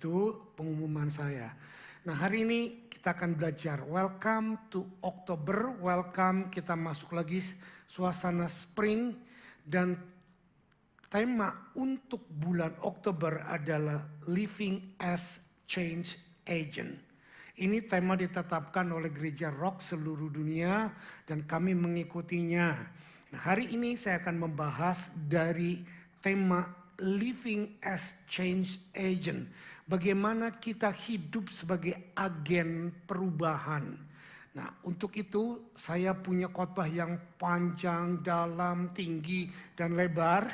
Itu pengumuman saya. Nah, hari ini kita akan belajar. Welcome to Oktober. Welcome, kita masuk lagi suasana spring. Dan tema untuk bulan Oktober adalah Living as Change Agent. Ini tema ditetapkan oleh Gereja Rock seluruh dunia dan kami mengikutinya. Nah, hari ini saya akan membahas dari tema Living as Change Agent. Bagaimana kita hidup sebagai agen perubahan. Nah, untuk itu saya punya khotbah yang panjang, dalam, tinggi, dan lebar.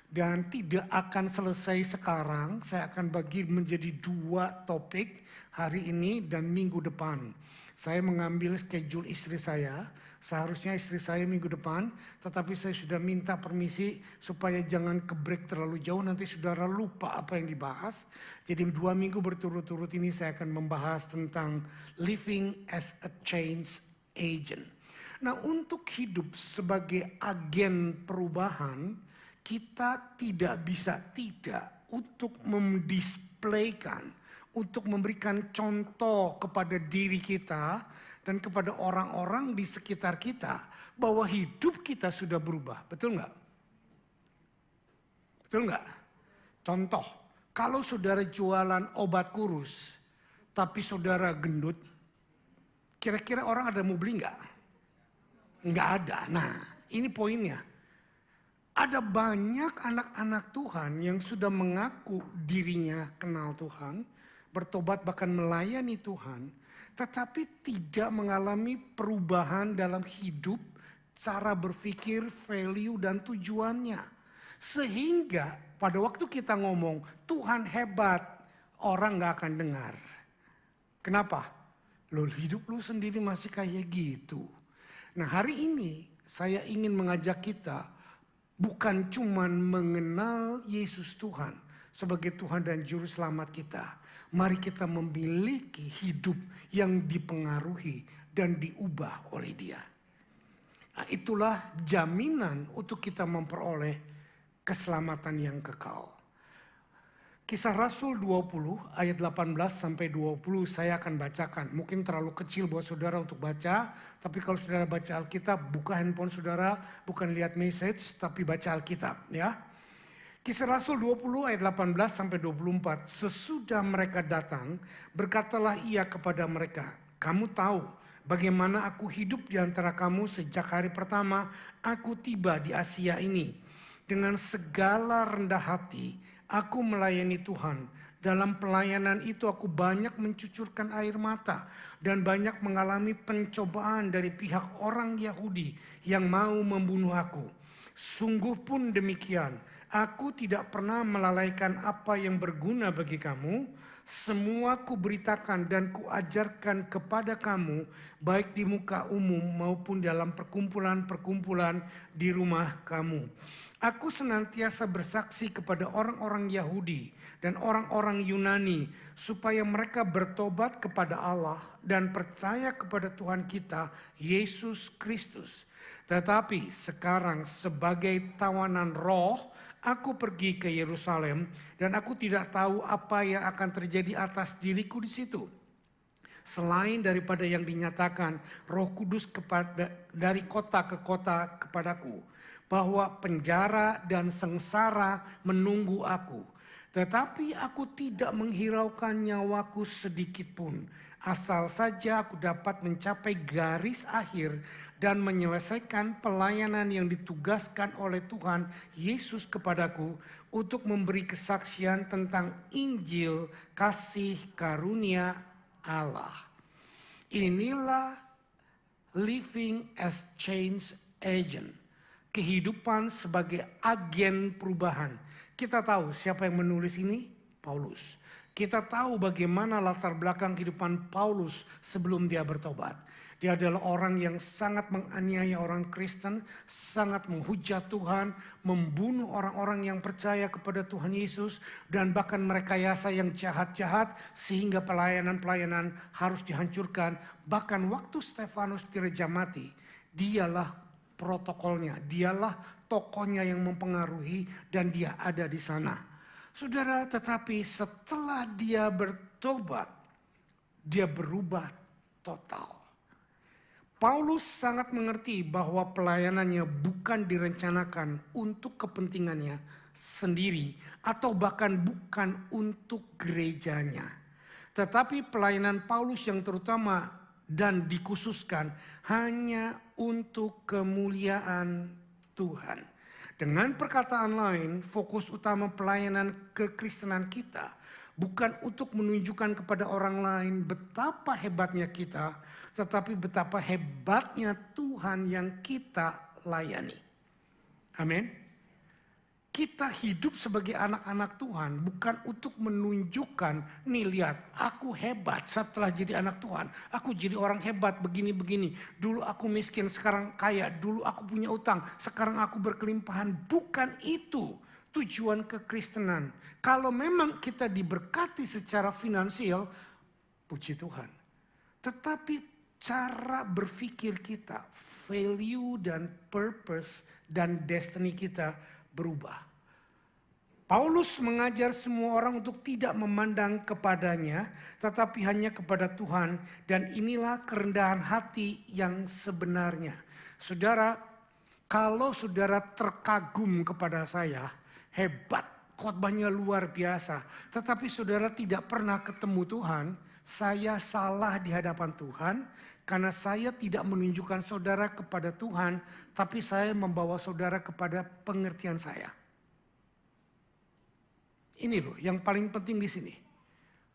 Dan tidak akan selesai sekarang. Saya akan bagi menjadi 2 topik hari ini dan minggu depan. Saya mengambil schedule istri saya. Seharusnya istri saya minggu depan, tetapi saya sudah minta permisi supaya jangan ke break terlalu jauh, nanti saudara lupa apa yang dibahas. Jadi 2 minggu berturut-turut ini saya akan membahas tentang living as a change agent. Nah, untuk hidup sebagai agen perubahan, kita tidak bisa tidak untuk mendisplaykan, untuk memberikan contoh kepada diri kita dan kepada orang-orang di sekitar kita bahwa hidup kita sudah berubah. Betul nggak? Betul nggak? Contoh, kalau saudara jualan obat kurus, tapi saudara gendut, kira-kira orang ada mau beli nggak? Nggak ada. Nah, ini poinnya. Ada banyak anak-anak Tuhan yang sudah mengaku dirinya kenal Tuhan, bertobat bahkan melayani Tuhan, tetapi tidak mengalami perubahan dalam hidup, cara berpikir, value dan tujuannya. Sehingga pada waktu kita ngomong Tuhan hebat, orang gak akan dengar. Kenapa? Lo hidup lu sendiri masih kayak gitu. Nah, hari ini saya ingin mengajak kita bukan cuman mengenal Yesus Tuhan sebagai Tuhan dan Juru Selamat kita. Mari kita memiliki hidup yang dipengaruhi dan diubah oleh Dia. Nah, itulah jaminan untuk kita memperoleh keselamatan yang kekal. Kisah Rasul 20 ayat 18 sampai 20 saya akan bacakan. Mungkin terlalu kecil buat saudara untuk baca, tapi kalau saudara baca Alkitab, buka handphone saudara, bukan lihat message, tapi baca Alkitab ya. Kisah Rasul 20 ayat 18 sampai 24. Sesudah mereka datang, berkatalah ia kepada mereka, "Kamu tahu bagaimana aku hidup di antara kamu sejak hari pertama aku tiba di Asia ini. Dengan segala rendah hati, aku melayani Tuhan. Dalam pelayanan itu aku banyak mencucurkan air mata dan banyak mengalami pencobaan dari pihak orang Yahudi yang mau membunuh aku. Sungguh pun demikian, aku tidak pernah melalaikan apa yang berguna bagi kamu. Semua kuberitakan dan kuajarkan kepada kamu, baik di muka umum maupun dalam perkumpulan-perkumpulan di rumah kamu. Aku senantiasa bersaksi kepada orang-orang Yahudi dan orang-orang Yunani supaya mereka bertobat kepada Allah dan percaya kepada Tuhan kita, Yesus Kristus. Tetapi sekarang sebagai tawanan roh, aku pergi ke Yerusalem dan aku tidak tahu apa yang akan terjadi atas diriku di situ. Selain daripada yang dinyatakan Roh Kudus dari kota ke kota kepadaku, bahwa penjara dan sengsara menunggu aku. Tetapi aku tidak menghiraukan nyawaku sedikit pun, asal saja aku dapat mencapai garis akhir dan menyelesaikan pelayanan yang ditugaskan oleh Tuhan Yesus kepadaku untuk memberi kesaksian tentang Injil kasih karunia Allah. Inilah living as change agent. Kehidupan sebagai agen perubahan. Kita tahu siapa yang menulis ini? Paulus. Kita tahu bagaimana latar belakang kehidupan Paulus sebelum dia bertobat. Dia adalah orang yang sangat menganiaya orang Kristen, sangat menghujat Tuhan, membunuh orang-orang yang percaya kepada Tuhan Yesus, dan bahkan merekayasa yang jahat-jahat sehingga pelayanan-pelayanan harus dihancurkan. Bahkan waktu Stefanus direjam mati, dialah protokolnya, dialah tokohnya yang mempengaruhi dan dia ada di sana. Saudara, tetapi setelah dia bertobat, dia berubah total. Paulus sangat mengerti bahwa pelayanannya bukan direncanakan untuk kepentingannya sendiri atau bahkan bukan untuk gerejanya. Tetapi pelayanan Paulus yang terutama dan dikhususkan hanya untuk kemuliaan Tuhan. Dengan perkataan lain, fokus utama pelayanan kekristenan kita bukan untuk menunjukkan kepada orang lain betapa hebatnya kita, tetapi betapa hebatnya Tuhan yang kita layani. Amin. Kita hidup sebagai anak-anak Tuhan bukan untuk menunjukkan, nih lihat aku hebat setelah jadi anak Tuhan. Aku jadi orang hebat begini-begini. Dulu aku miskin, sekarang kaya. Dulu aku punya utang, sekarang aku berkelimpahan. Bukan itu tujuan kekristenan. Kalau memang kita diberkati secara finansial, puji Tuhan. Tetapi cara berpikir kita, value dan purpose dan destiny kita berubah. Paulus mengajar semua orang untuk tidak memandang kepadanya, tetapi hanya kepada Tuhan. Dan inilah kerendahan hati yang sebenarnya. Saudara, kalau saudara terkagum kepada saya, hebat, khotbahnya luar biasa. Tetapi saudara tidak pernah ketemu Tuhan, saya salah di hadapan Tuhan. Karena saya tidak menunjukkan saudara kepada Tuhan, tapi saya membawa saudara kepada pengertian saya. Ini loh yang paling penting di sini.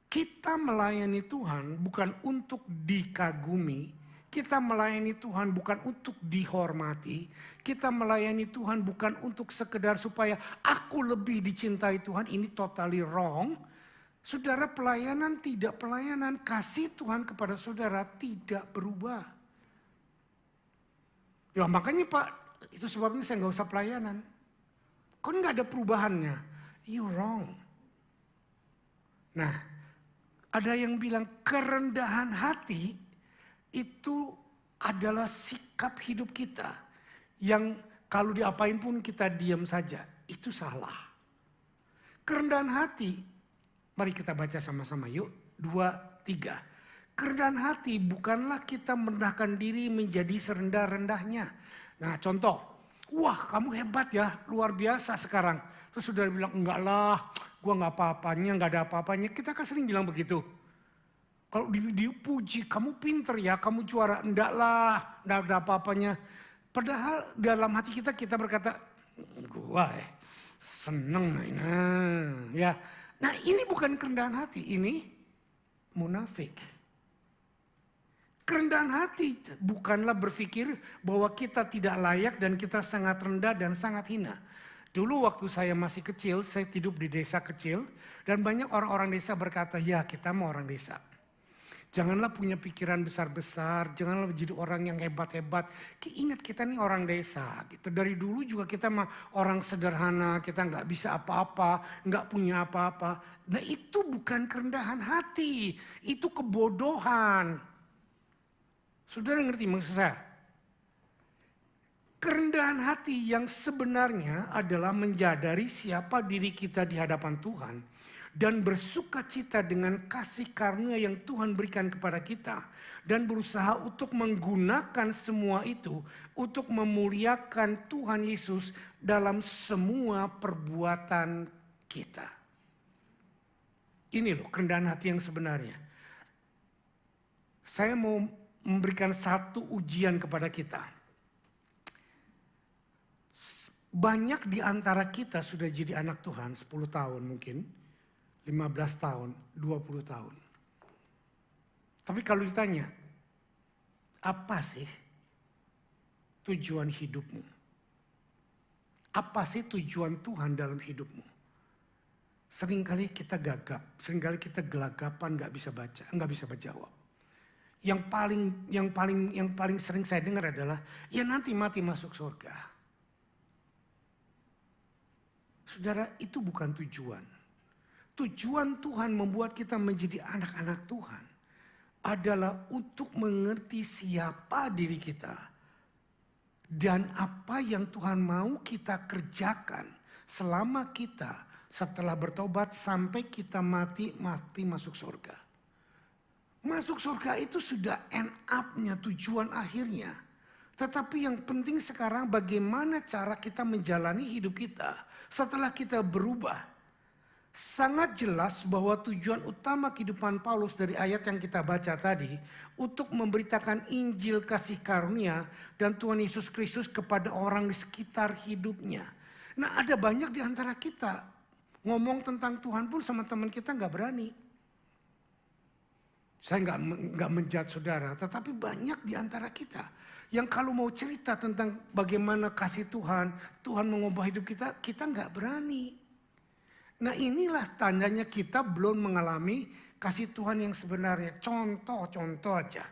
Kita melayani Tuhan bukan untuk dikagumi. Kita melayani Tuhan bukan untuk dihormati. Kita melayani Tuhan bukan untuk sekedar supaya aku lebih dicintai Tuhan. Ini totally wrong. Saudara, pelayanan tidak pelayanan. Kasih Tuhan kepada saudara tidak berubah. Ya makanya Pak, itu sebabnya saya nggak usah pelayanan. Kan nggak ada perubahannya. You wrong. Nah, ada yang bilang kerendahan hati itu adalah sikap hidup kita. Yang kalau diapain pun kita diam saja. Itu salah. Kerendahan hati, mari kita baca sama-sama yuk. 2, 3. Kerendahan hati bukanlah kita merendahkan diri menjadi serendah-rendahnya. Nah contoh, wah kamu hebat ya, luar biasa sekarang. Terus saudara bilang, enggak lah, gue gak apa-apanya, gak ada apa-apanya. Kita kan sering bilang begitu. Kalau dipuji, kamu pinter ya, kamu juara. Enggak lah, enggak ada apa-apanya. Padahal dalam hati kita berkata, gue seneng. Ya. Nah ini bukan kerendahan hati, ini munafik. Kerendahan hati bukanlah berpikir bahwa kita tidak layak dan kita sangat rendah dan sangat hina. Dulu waktu saya masih kecil, saya hidup di desa kecil. Dan banyak orang-orang desa berkata, ya kita mau orang desa. Janganlah punya pikiran besar-besar, janganlah jadi orang yang hebat-hebat. Ingat kita nih orang desa. Gitu. Dari dulu juga kita mah orang sederhana, kita nggak bisa apa-apa, nggak punya apa-apa. Nah itu bukan kerendahan hati, itu kebodohan. Saudara ngerti maksud saya? Kerendahan hati yang sebenarnya adalah menyadari siapa diri kita di hadapan Tuhan. Dan bersuka cita dengan kasih karunia yang Tuhan berikan kepada kita. Dan berusaha untuk menggunakan semua itu untuk memuliakan Tuhan Yesus dalam semua perbuatan kita. Ini loh kerendahan hati yang sebenarnya. Saya mau memberikan satu ujian kepada kita. Banyak di antara kita sudah jadi anak Tuhan 10 tahun mungkin, 15 tahun, 20 tahun. Tapi kalau ditanya, apa sih tujuan hidupmu? Apa sih tujuan Tuhan dalam hidupmu? Seringkali kita gagap, seringkali kita gelagapan, nggak bisa jawab. Yang paling sering saya dengar adalah, ya nanti mati masuk surga. Saudara, itu bukan tujuan. Tujuan Tuhan membuat kita menjadi anak-anak Tuhan adalah untuk mengerti siapa diri kita dan apa yang Tuhan mau kita kerjakan selama kita setelah bertobat sampai kita mati masuk surga. Masuk surga itu sudah end up-nya, tujuan akhirnya. Tetapi yang penting sekarang bagaimana cara kita menjalani hidup kita setelah kita berubah. Sangat jelas bahwa tujuan utama kehidupan Paulus dari ayat yang kita baca tadi untuk memberitakan Injil kasih karunia dan Tuhan Yesus Kristus kepada orang di sekitar hidupnya. Nah, ada banyak di antara kita ngomong tentang Tuhan pun sama teman kita nggak berani. Saya nggak menjudge saudara, tetapi banyak di antara kita yang kalau mau cerita tentang bagaimana kasih Tuhan, Tuhan mengubah hidup kita, kita nggak berani. Nah, inilah tandanya kita belum mengalami kasih Tuhan yang sebenarnya. Contoh aja.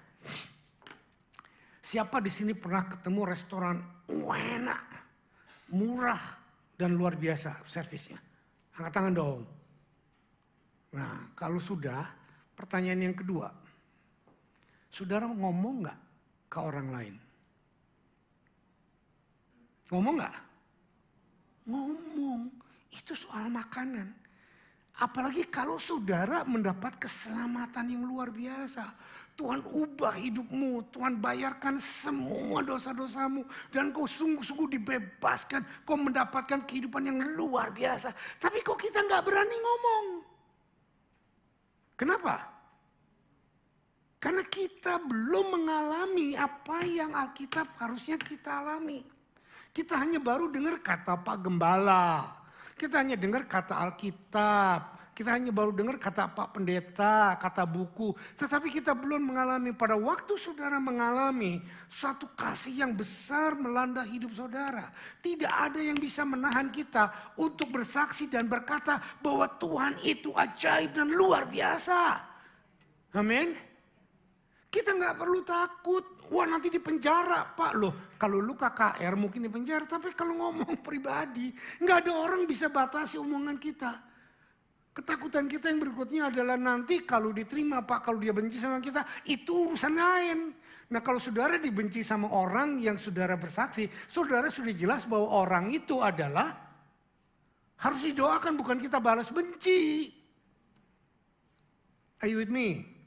Siapa di sini pernah ketemu restoran enak, murah dan luar biasa servisnya? Angkat tangan dong. Nah, kalau sudah, pertanyaan yang kedua. Saudara ngomong nggak ke orang lain? Ngomong nggak? Ngomong. Itu soal makanan. Apalagi kalau saudara mendapat keselamatan yang luar biasa. Tuhan ubah hidupmu. Tuhan bayarkan semua dosa-dosamu. Dan kau sungguh-sungguh dibebaskan. Kau mendapatkan kehidupan yang luar biasa. Tapi kok kita nggak berani ngomong? Kenapa? Karena kita belum mengalami apa yang Alkitab harusnya kita alami. Kita hanya baru dengar kata Pak Gembala. Kita hanya dengar kata Alkitab, kita hanya baru dengar kata Pak Pendeta, kata buku. Tetapi kita belum mengalami pada waktu saudara mengalami suatu kasih yang besar melanda hidup saudara. Tidak ada yang bisa menahan kita untuk bersaksi dan berkata bahwa Tuhan itu ajaib dan luar biasa. Amin. Kita nggak perlu takut, wah nanti di penjara Pak loh. Kalau lu KKR mungkin di penjara, tapi kalau ngomong pribadi, nggak ada orang bisa batasi omongan kita. Ketakutan kita yang berikutnya adalah nanti kalau diterima Pak, kalau dia benci sama kita, itu urusan lain. Nah kalau saudara dibenci sama orang yang saudara bersaksi, saudara sudah jelas bahwa orang itu adalah harus didoakan, bukan kita balas benci. Are you with me?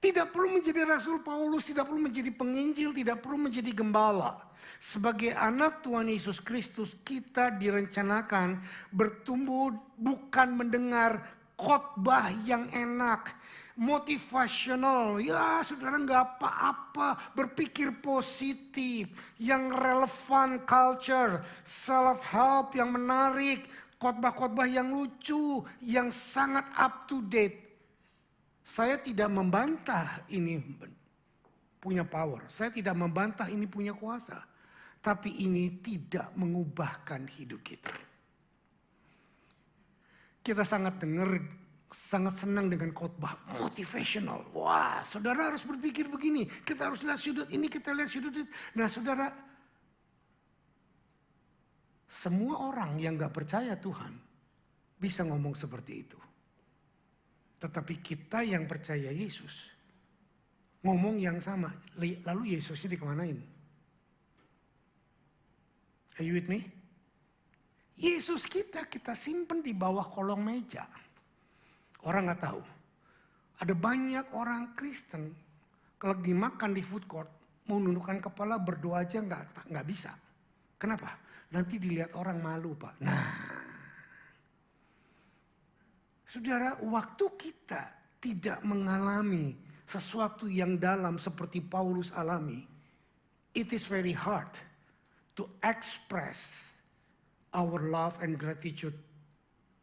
Tidak perlu menjadi Rasul Paulus, tidak perlu menjadi penginjil, tidak perlu menjadi gembala. Sebagai anak Tuhan Yesus Kristus, kita direncanakan bertumbuh bukan mendengar khotbah yang enak, motivational. Ya saudara nggak apa-apa, berpikir positif, yang relevan culture, self-help yang menarik, khotbah-khotbah yang lucu, yang sangat up to date. Saya tidak membantah ini punya power. Saya tidak membantah ini punya kuasa. Tapi ini tidak mengubahkan hidup kita. Kita sangat senang dengan khotbah motivational. Wah, saudara harus berpikir begini. Kita harus lihat sudut ini, kita lihat sudut itu. Nah saudara, semua orang yang gak percaya Tuhan bisa ngomong seperti itu. Tetapi kita yang percaya Yesus, ngomong yang sama. Lalu Yesusnya dikemanain? Are you with me? Yesus kita simpan di bawah kolong meja. Orang gak tahu. Ada banyak orang Kristen, kalau lagi makan di food court, mau nundukkan kepala berdoa aja nggak bisa. Kenapa? Nanti dilihat orang malu Pak. Nah, saudara, waktu kita tidak mengalami sesuatu yang dalam seperti Paulus alami, it is very hard to express our love and gratitude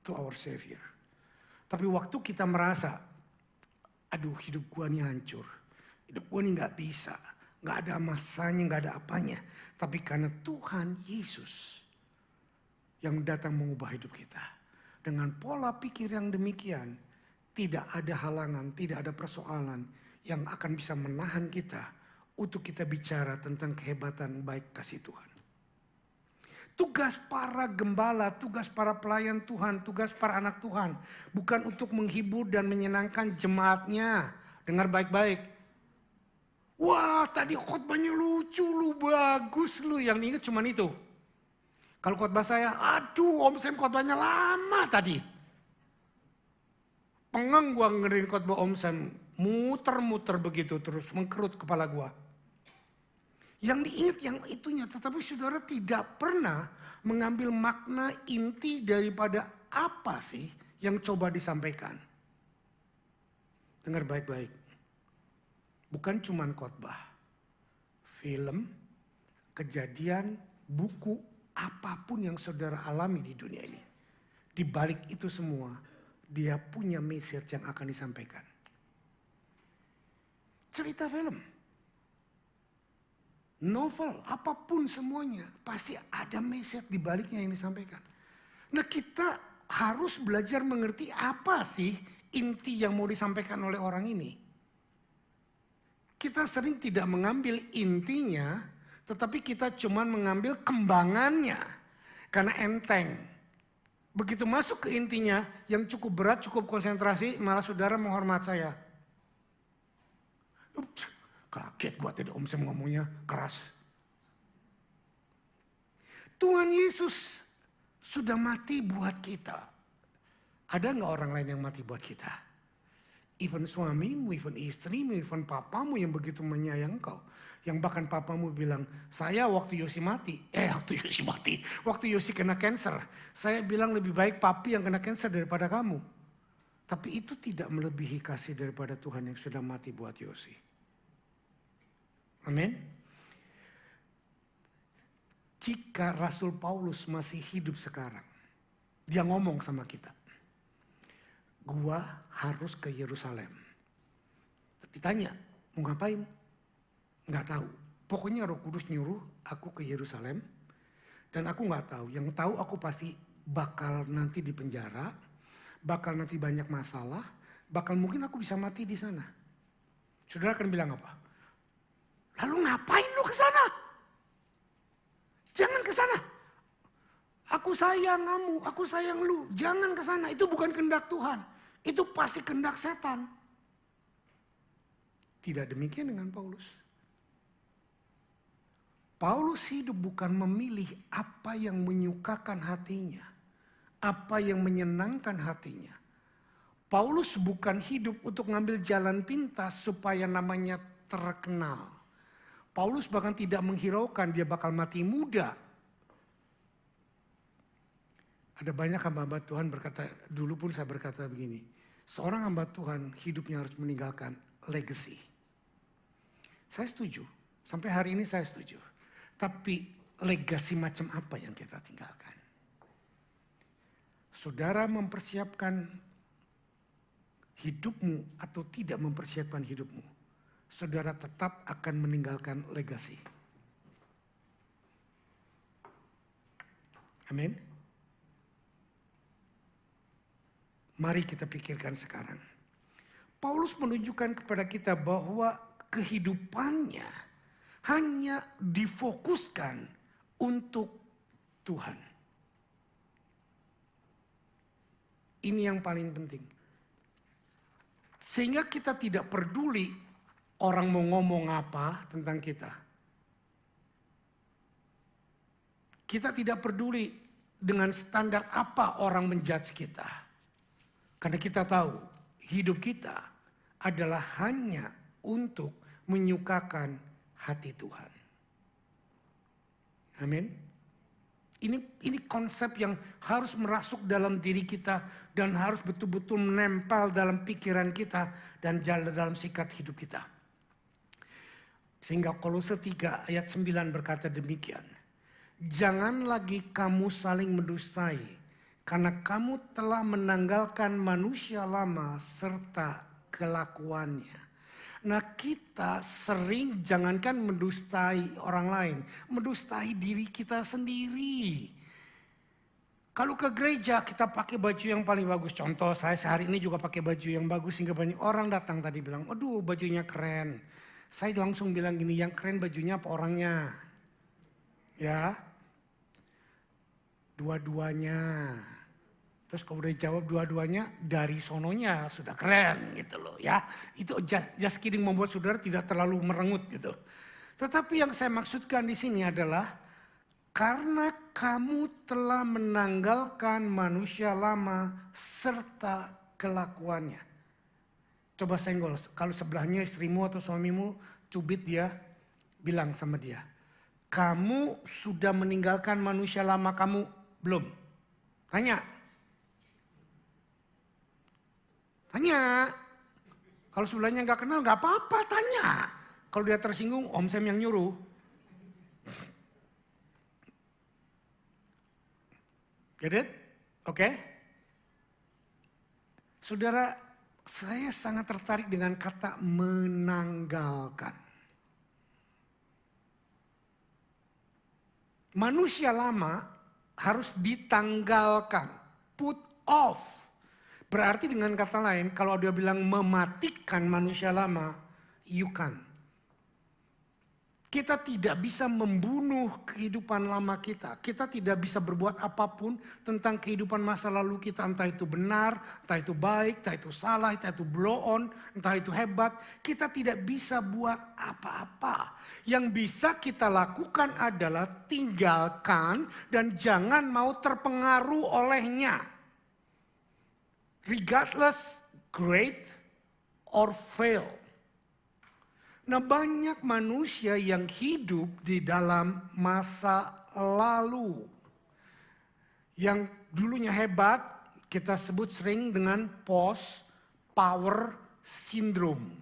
to our Savior. Tapi waktu kita merasa, aduh hidup gua ini hancur, hidup gua ini gak bisa, gak ada masanya, gak ada apanya. Tapi karena Tuhan Yesus yang datang mengubah hidup kita. Dengan pola pikir yang demikian, tidak ada halangan, tidak ada persoalan yang akan bisa menahan kita untuk kita bicara tentang kehebatan baik kasih Tuhan. Tugas para gembala, tugas para pelayan Tuhan, tugas para anak Tuhan bukan untuk menghibur dan menyenangkan jemaatnya. Dengar baik-baik. Wah, tadi khotbahnya lucu lu, bagus lu. Yang diingat cuma itu. Kalau khotbah saya, aduh Om Sam khotbahnya lama tadi. Pengang gua ngerin khotbah Om Sam, muter-muter begitu terus, mengkerut kepala gua. Yang diingat yang itunya, tetapi saudara tidak pernah mengambil makna inti daripada apa sih yang coba disampaikan. Dengar baik-baik. Bukan cuma khotbah. Film, kejadian, buku, apapun yang saudara alami di dunia ini. Di balik itu semua, dia punya message yang akan disampaikan. Cerita film, novel, apapun semuanya, pasti ada message di baliknya yang disampaikan. Nah, kita harus belajar mengerti apa sih inti yang mau disampaikan oleh orang ini. Kita sering tidak mengambil intinya, tetapi kita cuma mengambil kembangannya. Karena enteng. Begitu masuk ke intinya yang cukup berat, cukup konsentrasi, malah saudara menghormat saya. Ups, kaget gua tadi Om Sam ngomongnya keras. Tuhan Yesus sudah mati buat kita. Ada nggak orang lain yang mati buat kita? Even suamimu, even istrimu, even papamu yang begitu menyayang kau. Yang bahkan papamu bilang, saya waktu Yosi kena cancer. Saya bilang lebih baik papi yang kena cancer daripada kamu. Tapi itu tidak melebihi kasih daripada Tuhan yang sudah mati buat Yosi. Amin. Jika Rasul Paulus masih hidup sekarang, dia ngomong sama kita, gua harus ke Yerusalem. Ditanya, mau ngapain? Nggak tahu. Pokoknya Roh Kudus nyuruh aku ke Yerusalem. Dan aku nggak tahu. Yang tahu aku pasti bakal nanti di penjara. Bakal nanti banyak masalah. Bakal mungkin aku bisa mati di sana. Saudara akan bilang apa? Lalu ngapain lu ke sana? Jangan ke sana. Aku sayang kamu, aku sayang lu. Jangan ke sana. Itu bukan kehendak Tuhan. Itu pasti kehendak setan. Tidak demikian dengan Paulus. Paulus hidup bukan memilih apa yang menyukakan hatinya. Apa yang menyenangkan hatinya. Paulus bukan hidup untuk ngambil jalan pintas supaya namanya terkenal. Paulus bahkan tidak menghiraukan dia bakal mati muda. Ada banyak hamba-hamba Tuhan berkata, dulu pun saya berkata begini. Seorang hamba Tuhan hidupnya harus meninggalkan legacy. Saya setuju. Sampai hari ini saya setuju. Tapi legasi macam apa yang kita tinggalkan? Saudara mempersiapkan hidupmu atau tidak mempersiapkan hidupmu, saudara tetap akan meninggalkan legasi. Amin. Mari kita pikirkan sekarang. Paulus menunjukkan kepada kita bahwa kehidupannya hanya difokuskan untuk Tuhan. Ini yang paling penting. Sehingga kita tidak peduli orang mau ngomong apa tentang kita. Kita tidak peduli dengan standar apa orang menjudge kita. Karena kita tahu hidup kita adalah hanya untuk menyukakan hati Tuhan. Amin. Ini konsep yang harus merasuk dalam diri kita dan harus betul-betul menempel dalam pikiran kita dan jalan dalam sikap hidup kita. Sehingga Kolose 3 ayat 9 berkata demikian. Jangan lagi kamu saling mendustai karena kamu telah menanggalkan manusia lama serta kelakuannya. Nah, kita sering jangankan mendustai orang lain, mendustai diri kita sendiri. Kalau ke gereja kita pakai baju yang paling bagus. Contoh saya sehari ini juga pakai baju yang bagus sehingga banyak orang datang tadi bilang, aduh bajunya keren. Saya langsung bilang gini, yang keren bajunya apa orangnya? Ya, dua-duanya. Terus kalau udah jawab dua-duanya dari sononya sudah keren gitu loh ya. Itu just kidding membuat saudara tidak terlalu merengut gitu. Tetapi yang saya maksudkan di sini adalah Karena kamu telah menanggalkan manusia lama serta kelakuannya. Coba senggol, kalau sebelahnya istrimu atau suamimu cubit dia, bilang sama dia, kamu sudah meninggalkan manusia lama kamu belum? Tanya. Tanya. Kalau sebelahnya nggak kenal nggak apa-apa, tanya. Kalau dia tersinggung, Om Sam yang nyuruh. Get it? Oke? Saudara, saya sangat tertarik dengan kata menanggalkan. Manusia lama harus ditanggalkan. Put off. Berarti dengan kata lain, kalau dia bilang mematikan manusia lama, you can. Kita tidak bisa membunuh kehidupan lama kita. Kita tidak bisa berbuat apapun tentang kehidupan masa lalu kita. Entah itu benar, entah itu baik, entah itu salah, entah itu blow on, entah itu hebat. Kita tidak bisa buat apa-apa. Yang bisa kita lakukan adalah tinggalkan dan jangan mau terpengaruh olehnya. Regardless great or fail. Nah, banyak manusia yang hidup di dalam masa lalu. Yang dulunya hebat, kita sebut sering dengan post power syndrome.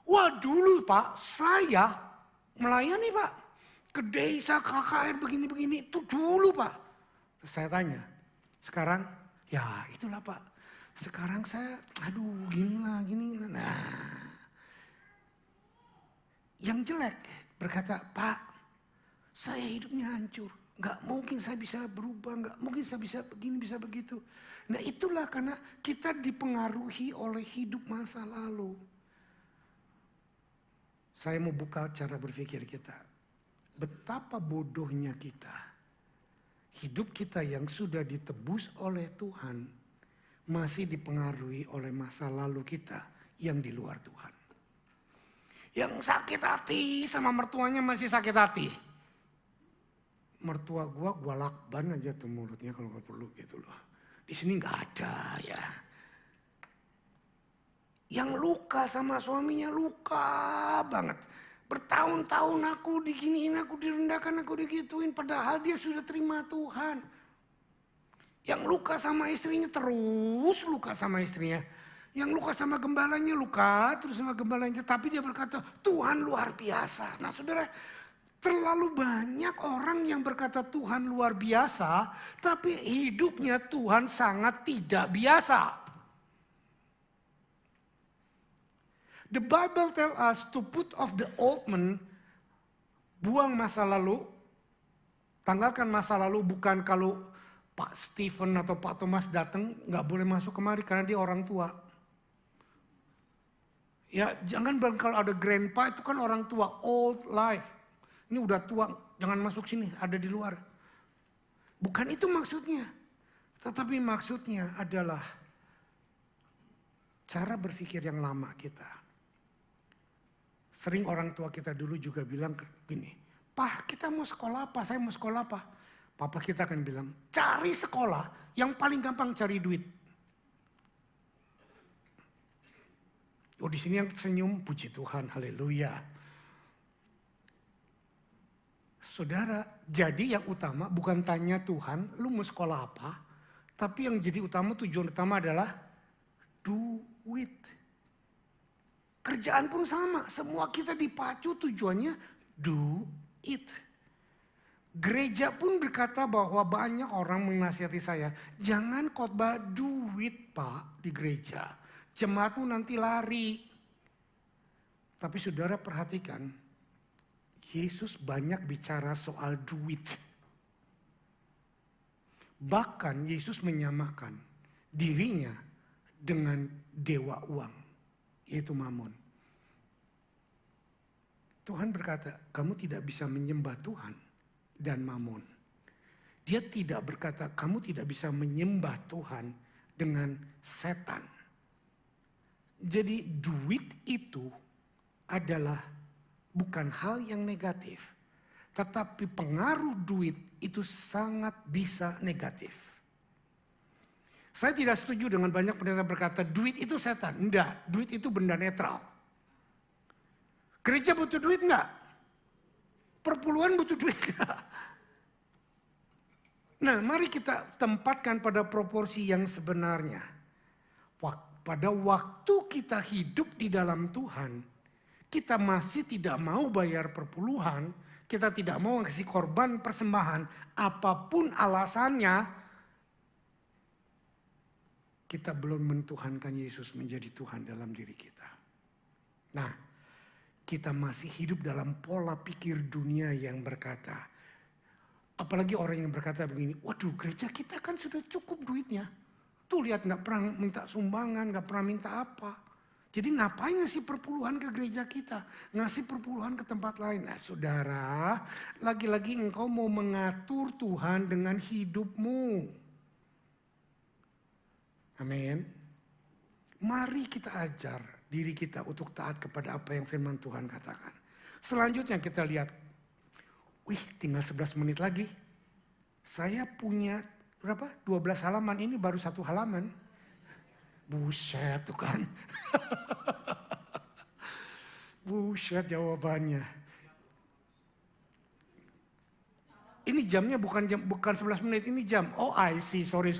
Wah, dulu Pak, saya melayani Pak ke desa KKR begini-begini, itu dulu Pak. Terus saya tanya, sekarang? Ya itulah Pak, sekarang saya ginilah. Nah, yang jelek berkata, Pak, saya hidupnya hancur. Gak mungkin saya bisa berubah, gak mungkin saya bisa begini, bisa begitu. Nah itulah karena kita dipengaruhi oleh hidup masa lalu. Saya mau buka cara berpikir kita. Betapa bodohnya kita. Hidup kita yang sudah ditebus oleh Tuhan masih dipengaruhi oleh masa lalu kita yang di luar Tuhan. Yang sakit hati sama mertuanya masih sakit hati. Mertua gua lakban aja tuh mulutnya kalau nggak perlu gitu loh. Di sini nggak ada ya. Yang luka sama suaminya luka banget. Bertahun-tahun aku diginiin, aku direndahkan, aku digituin. Padahal dia sudah terima Tuhan. Yang luka sama istrinya terus luka sama istrinya. Yang luka sama gembalanya luka terus sama gembalanya. Tapi dia berkata Tuhan luar biasa. Nah saudara, terlalu banyak orang yang berkata Tuhan luar biasa. Tapi hidupnya Tuhan sangat tidak biasa. The Bible tell us to put off the old man. Buang masa lalu. Tanggalkan masa lalu bukan kalau Pak Stephen atau Pak Thomas datang nggak boleh masuk kemari karena dia orang tua. Ya jangan kalau ada grandpa itu kan orang tua, old life. Ini udah tua, jangan masuk sini, ada di luar. Bukan itu maksudnya. Tetapi maksudnya adalah cara berpikir yang lama kita. Sering orang tua kita dulu juga bilang gini, Pak kita mau sekolah apa, saya mau sekolah apa. Papa kita akan bilang, cari sekolah yang paling gampang cari duit. Oh di sini yang senyum, puji Tuhan, haleluya. Saudara, jadi yang utama bukan tanya Tuhan, lu mau sekolah apa. Tapi yang jadi utama, tujuan utama adalah duit. Kerjaan pun sama, semua kita dipacu tujuannya do it. Gereja pun berkata bahwa banyak orang menasihati saya, jangan khotbah duit Pak di gereja. Jemaatmu nanti lari. Tapi saudara perhatikan, Yesus banyak bicara soal duit. Bahkan Yesus menyamakan dirinya dengan dewa uang, yaitu Mamon. Tuhan berkata, kamu tidak bisa menyembah Tuhan dan Mamon. Dia tidak berkata, kamu tidak bisa menyembah Tuhan dengan setan. Jadi duit itu adalah bukan hal yang negatif. Tetapi pengaruh duit itu sangat bisa negatif. Saya tidak setuju dengan banyak pendeta berkata duit itu setan. Enggak, duit itu benda netral. Gereja butuh duit enggak? Perpuluhan butuh duit enggak? Nah, mari kita tempatkan pada proporsi yang sebenarnya. Pada waktu kita hidup di dalam Tuhan, kita masih tidak mau bayar perpuluhan, kita tidak mau kasih korban persembahan, apapun alasannya, kita belum mentuhankan Yesus menjadi Tuhan dalam diri kita. Nah, kita masih hidup dalam pola pikir dunia yang berkata, apalagi orang yang berkata begini, waduh gereja kita kan sudah cukup duitnya. Tuh lihat gak pernah minta sumbangan, gak pernah minta apa. Jadi ngapain ngasih perpuluhan ke gereja kita? Ngasih perpuluhan ke tempat lain. Nah saudara, lagi-lagi engkau mau mengatur Tuhan dengan hidupmu. Amin. Mari kita ajar diri kita untuk taat kepada apa yang firman Tuhan katakan. Selanjutnya kita lihat. Wih, tinggal 11 menit lagi. Saya punya berapa? 12 halaman, ini baru 1 halaman. Buset tuh kan. Buset jawabannya. Ini jamnya bukan 11 menit, ini jam. Oh I see, sorry.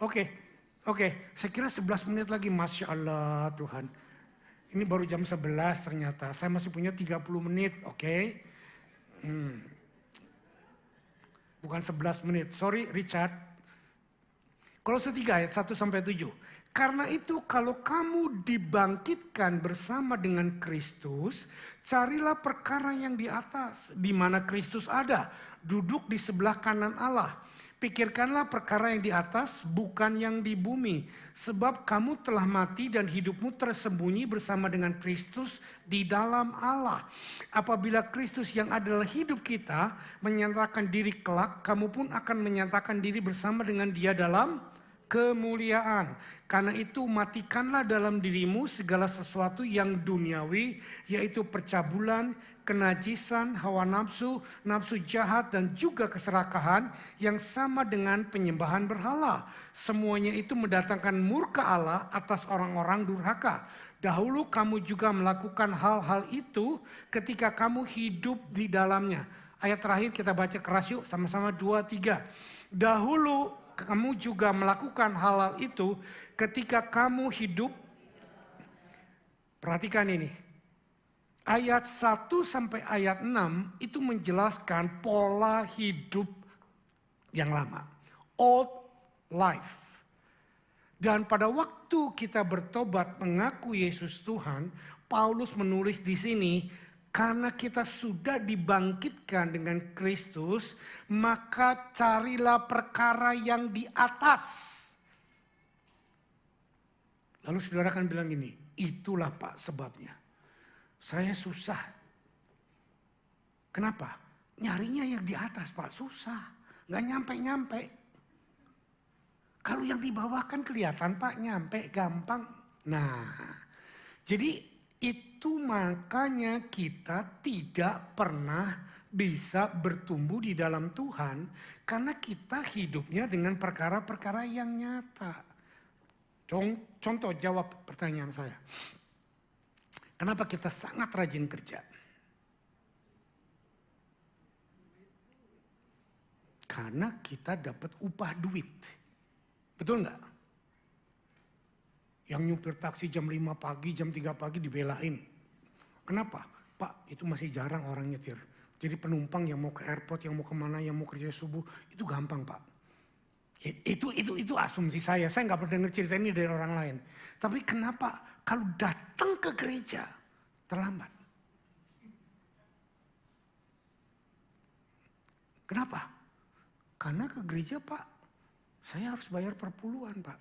Oke, saya kira 11 menit lagi, Masya Allah Tuhan. Ini baru jam 11 ternyata, saya masih punya 30 menit, oke. Bukan 11 menit. Sorry Richard. Kolose 3 ayat 1-7. Karena itu kalau kamu dibangkitkan bersama dengan Kristus, carilah perkara yang di atas, di mana Kristus ada, duduk di sebelah kanan Allah. Pikirkanlah perkara yang di atas, bukan yang di bumi. Sebab kamu telah mati dan hidupmu tersembunyi bersama dengan Kristus di dalam Allah. Apabila Kristus yang adalah hidup kita menyatakan diri kelak, kamu pun akan menyatakan diri bersama dengan Dia dalam kemuliaan. Karena itu matikanlah dalam dirimu segala sesuatu yang duniawi, yaitu percabulan, kenajisan, hawa nafsu, nafsu jahat, dan juga keserakahan yang sama dengan penyembahan berhala. Semuanya itu mendatangkan murka Allah atas orang-orang durhaka. Dahulu kamu juga melakukan hal-hal itu ketika kamu hidup di dalamnya. Ayat terakhir kita baca keras yuk, sama-sama 2, 3. Dahulu kamu juga melakukan hal-hal itu ketika kamu hidup. Perhatikan ini. Ayat 1 sampai ayat 6 itu menjelaskan pola hidup yang lama. Old life. Dan pada waktu kita bertobat mengaku Yesus Tuhan, Paulus menulis di sini, karena kita sudah dibangkitkan dengan Kristus, maka carilah perkara yang di atas. Lalu saudara akan bilang gini, itulah Pak sebabnya. Saya susah. Kenapa? Nyarinya yang di atas Pak, susah. Gak nyampe-nyampe. Kalau yang di bawah kan kelihatan Pak, nyampe gampang. Nah, jadi itu makanya kita tidak pernah bisa bertumbuh di dalam Tuhan. Karena kita hidupnya dengan perkara-perkara yang nyata. Contoh jawab pertanyaan saya. Kenapa kita sangat rajin kerja? Karena kita dapat upah duit. Betul nggak? Yang nyupir taksi jam 5 pagi, jam 3 pagi dibelain. Kenapa? Pak, itu masih jarang orang nyetir. Jadi penumpang yang mau ke airport, yang mau kemana, yang mau kerja subuh, itu gampang Pak. Itu asumsi saya nggak pernah dengar cerita ini dari orang lain. Tapi kenapa kalau datang ke gereja terlambat? Kenapa? Karena ke gereja Pak, saya harus bayar perpuluhan Pak.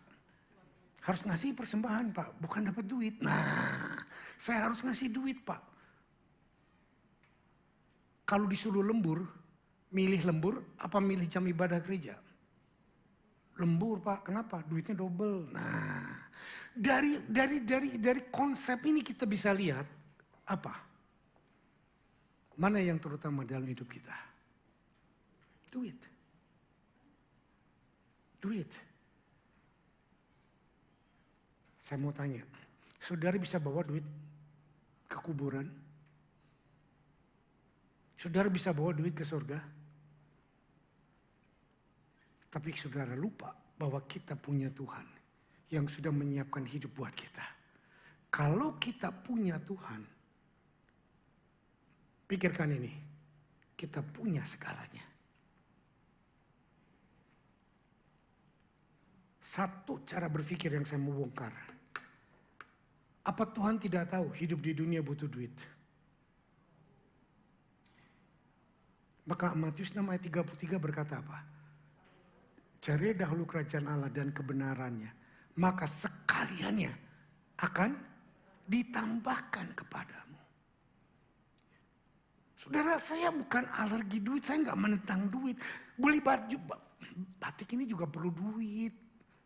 Harus ngasih persembahan Pak, bukan dapat duit. Nah, saya harus ngasih duit Pak. Kalau disuruh lembur, milih lembur apa milih jam ibadah gereja? Lembur Pak, kenapa? Duitnya double. Nah, dari konsep ini kita bisa lihat apa? Mana yang terutama dalam hidup kita? Duit. Duit. Saya mau tanya, saudara bisa bawa duit ke kuburan? Saudara bisa bawa duit ke surga? Tapi saudara lupa bahwa kita punya Tuhan yang sudah menyiapkan hidup buat kita. Kalau kita punya Tuhan, pikirkan ini, kita punya segalanya. Satu cara berpikir yang saya mau bongkar. Apa Tuhan tidak tahu hidup di dunia butuh duit? Maka Matius 6 ayat 33 berkata apa? Cari dahulu kerajaan Allah dan kebenarannya, maka sekaliannya akan ditambahkan kepadamu. Saudara, saya bukan alergi duit, saya nggak menentang duit. Beli baju, batik ini juga perlu duit.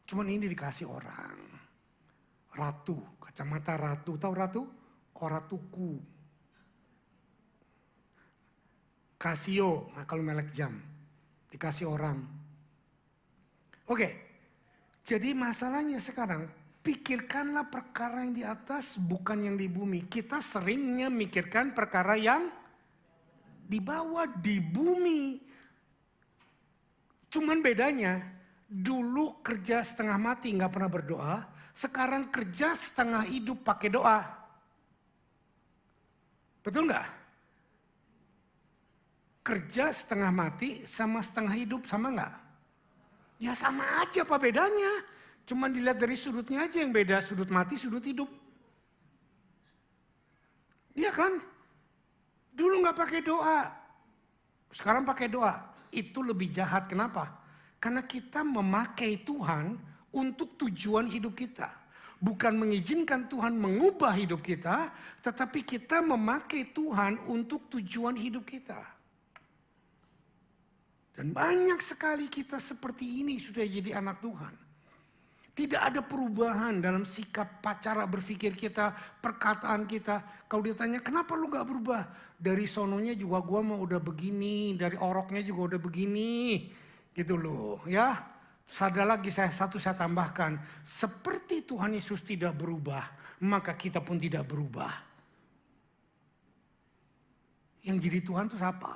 Cuman ini dikasih orang. Ratu, kacamata ratu, tahu ratu? Oratuku. Casio, nah kalau melek jam, dikasih orang. Oke, jadi masalahnya sekarang, pikirkanlah perkara yang di atas bukan yang di bumi. Kita seringnya mikirkan perkara yang di bawah, di bumi. Cuman bedanya, dulu kerja setengah mati nggak pernah berdoa, sekarang kerja setengah hidup pakai doa. Betul nggak? Kerja setengah mati sama setengah hidup sama nggak? Ya sama aja, apa bedanya? Cuman dilihat dari sudutnya aja yang beda, sudut mati, sudut hidup. Iya kan? Dulu nggak pakai doa, sekarang pakai doa. Itu lebih jahat, kenapa? Karena kita memakai Tuhan untuk tujuan hidup kita. Bukan mengizinkan Tuhan mengubah hidup kita, tetapi kita memakai Tuhan untuk tujuan hidup kita. Dan banyak sekali kita seperti ini sudah jadi anak Tuhan. Tidak ada perubahan dalam sikap cara berpikir kita, perkataan kita. Kalau ditanya kenapa lu gak berubah? Dari sononya juga gua mau udah begini, dari oroknya juga udah begini. Gitu loh ya. Ada lagi saya tambahkan. Seperti Tuhan Yesus tidak berubah, maka kita pun tidak berubah. Yang jadi Tuhan itu siapa?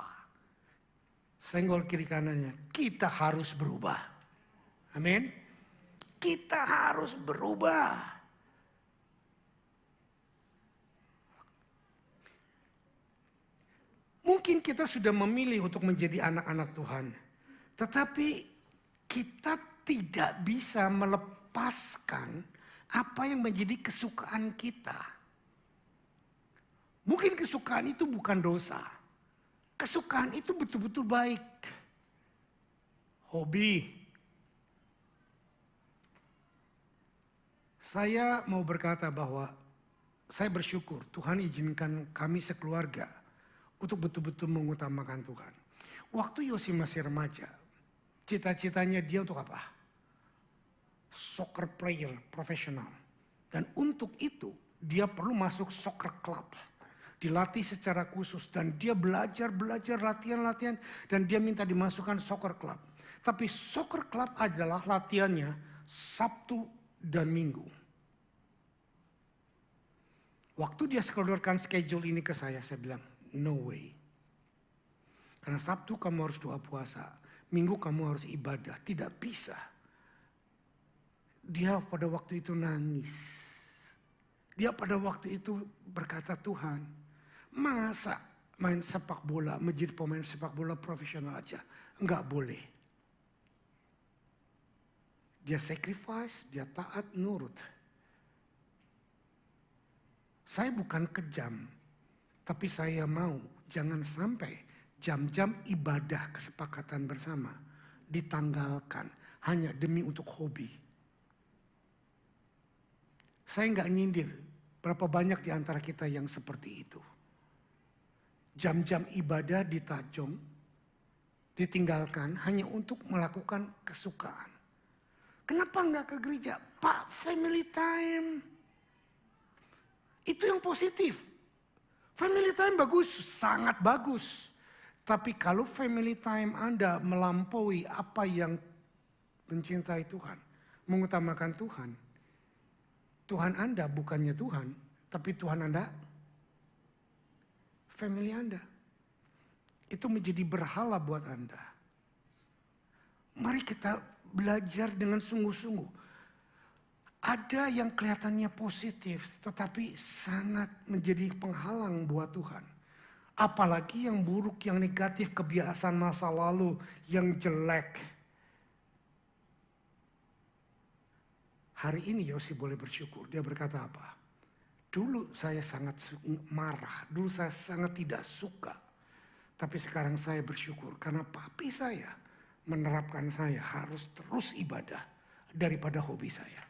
Senggol kiri kanannya, kita harus berubah. Amin. Kita harus berubah. Mungkin kita sudah memilih untuk menjadi anak-anak Tuhan. Tetapi kita tidak bisa melepaskan apa yang menjadi kesukaan kita. Mungkin kesukaan itu bukan dosa. Kesukaan itu betul-betul baik. Hobi. Saya mau berkata bahwa saya bersyukur Tuhan izinkan kami sekeluarga untuk betul-betul mengutamakan Tuhan. Waktu Yosi masih remaja, cita-citanya dia untuk apa? Soccer player profesional. Dan untuk itu dia perlu masuk soccer club. Dilatih secara khusus dan dia belajar latihan dan dia minta dimasukkan soccer club. Tapi soccer club adalah latihannya Sabtu dan Minggu. Waktu dia keluarkan schedule ini ke saya bilang no way. Karena Sabtu kamu harus doa puasa, Minggu kamu harus ibadah, tidak bisa. Dia pada waktu itu nangis. Dia pada waktu itu berkata, Tuhan, masa main sepak bola, menjadi pemain sepak bola profesional aja? Enggak boleh. Dia sacrifice, dia taat, nurut. Saya bukan kejam, tapi saya mau jangan sampai jam-jam ibadah kesepakatan bersama ditanggalkan hanya demi untuk hobi. Saya enggak nyindir berapa banyak di antara kita yang seperti itu. Jam-jam ibadah ditajong, ditinggalkan hanya untuk melakukan kesukaan. Kenapa enggak ke gereja? Pak, family time. Itu yang positif. Family time bagus, sangat bagus. Tapi kalau family time Anda melampaui apa yang mencintai Tuhan, mengutamakan Tuhan, Tuhan Anda bukannya Tuhan, tapi Tuhan Anda, family Anda. Itu menjadi berhala buat Anda. Mari kita belajar dengan sungguh-sungguh. Ada yang kelihatannya positif, tetapi sangat menjadi penghalang buat Tuhan. Apalagi yang buruk, yang negatif, kebiasaan masa lalu, yang jelek. Hari ini Yosi boleh bersyukur. Dia berkata apa? Dulu saya sangat marah. Dulu saya sangat tidak suka. Tapi sekarang saya bersyukur. Karena papi saya menerapkan saya harus terus ibadah daripada hobi saya.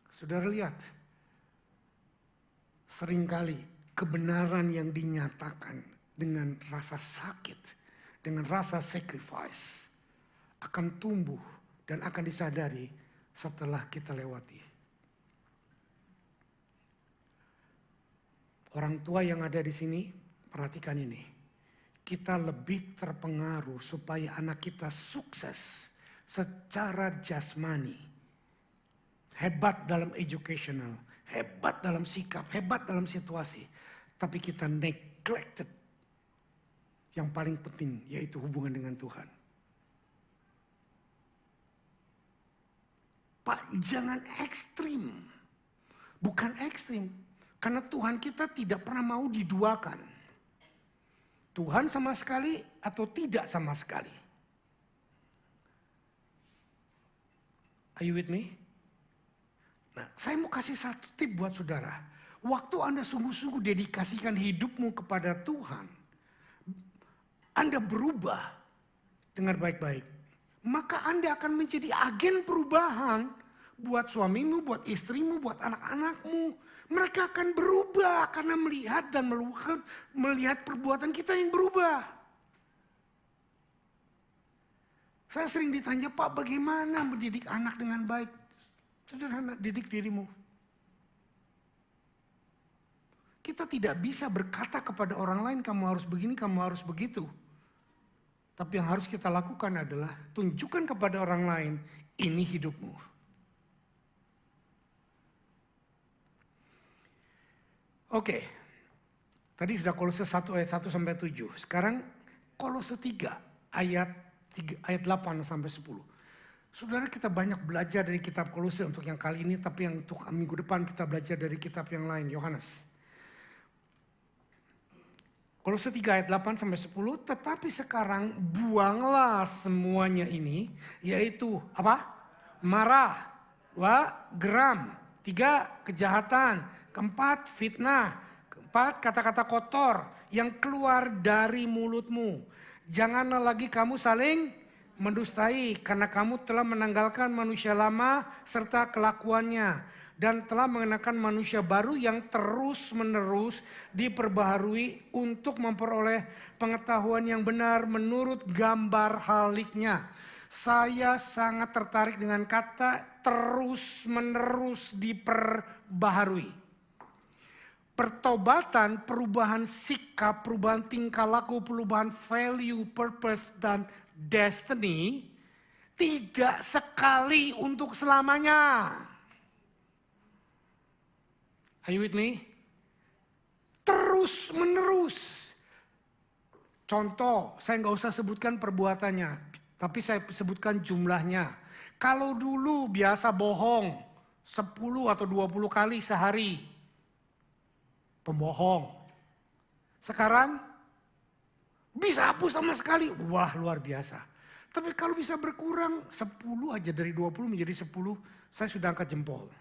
Saudara lihat. Seringkali kebenaran yang dinyatakan dengan rasa sakit. Dengan rasa sacrifice. Akan tumbuh. Dan akan disadari setelah kita lewati. Orang tua yang ada di sini, perhatikan ini. Kita lebih terpengaruh supaya anak kita sukses secara jasmani. Hebat dalam educational, hebat dalam sikap, hebat dalam situasi. Tapi kita neglected yang paling penting, yaitu hubungan dengan Tuhan. Pak, jangan ekstrim. Bukan ekstrim. Karena Tuhan kita tidak pernah mau diduakan. Tuhan sama sekali atau tidak sama sekali. Are you with me? Nah, saya mau kasih satu tip buat saudara. Waktu Anda sungguh-sungguh dedikasikan hidupmu kepada Tuhan. Anda berubah dengan baik-baik. Maka Anda akan menjadi agen perubahan buat suamimu, buat istrimu, buat anak-anakmu. Mereka akan berubah karena melihat dan melihat perbuatan kita yang berubah. Saya sering ditanya, Pak, bagaimana mendidik anak dengan baik? Sederhana, didik dirimu. Kita tidak bisa berkata kepada orang lain, kamu harus begini, kamu harus begitu. Tapi yang harus kita lakukan adalah tunjukkan kepada orang lain, ini hidupmu. Oke, tadi sudah Kolose 1 ayat 1 sampai 7. Sekarang Kolose 3 ayat 8 sampai 10. Saudara, kita banyak belajar dari kitab Kolose untuk yang kali ini, tapi yang untuk minggu depan kita belajar dari kitab yang lain, Yohanes. Kolose 3 ayat 8 sampai 10, tetapi sekarang buanglah semuanya ini, yaitu apa? Marah, 2 geram, 3 kejahatan, 4 fitnah, 4 kata-kata kotor yang keluar dari mulutmu. Janganlah lagi kamu saling mendustai, karena kamu telah menanggalkan manusia lama serta kelakuannya. Dan telah mengenakan manusia baru yang terus-menerus diperbaharui untuk memperoleh pengetahuan yang benar menurut gambar haliknya. Saya sangat tertarik dengan kata terus-menerus diperbaharui. Pertobatan, perubahan sikap, perubahan tingkah laku, perubahan value, purpose, dan destiny tidak sekali untuk selamanya. Are you with me? Terus menerus. Contoh, saya nggak usah sebutkan perbuatannya, tapi saya sebutkan jumlahnya. Kalau dulu biasa bohong 10 atau 20 kali sehari, pembohong. Sekarang bisa hapus sama sekali, wah luar biasa. Tapi kalau bisa berkurang 10 aja dari 20 menjadi 10, saya sudah angkat jempol.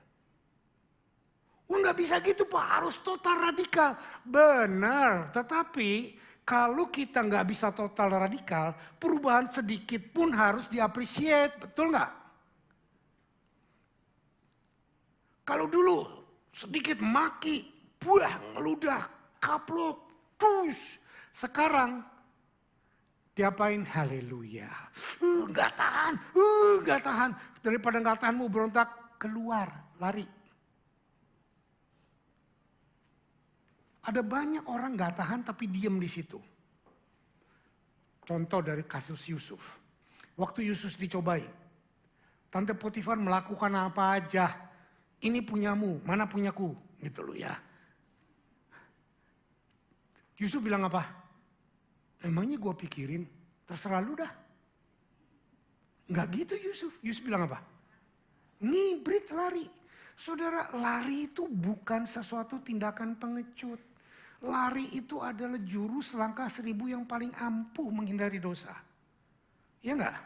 Wah nggak bisa gitu Pak, harus total radikal. Benar, tetapi kalau kita nggak bisa total radikal, perubahan sedikit pun harus diapresiasi, betul nggak? Kalau dulu sedikit maki, buah, ngeludah, kaplok, tus. Sekarang diapain? Haleluya. Nggak tahan, nggak tahan. Daripada nggak tahan mau berontak, keluar, lari. Ada banyak orang gak tahan tapi diem di situ. Contoh dari kasus Yusuf. Waktu Yusuf dicobai, Tante Potifar melakukan apa aja. Ini punyamu, mana punyaku? Gitu loh ya. Yusuf bilang apa? Emangnya gue pikirin, terserah lu dah. Enggak gitu Yusuf. Yusuf bilang apa? Ngibrit lari. Saudara, lari itu bukan sesuatu tindakan pengecut. Lari itu adalah jurus langkah 1000 yang paling ampuh menghindari dosa. Ya enggak?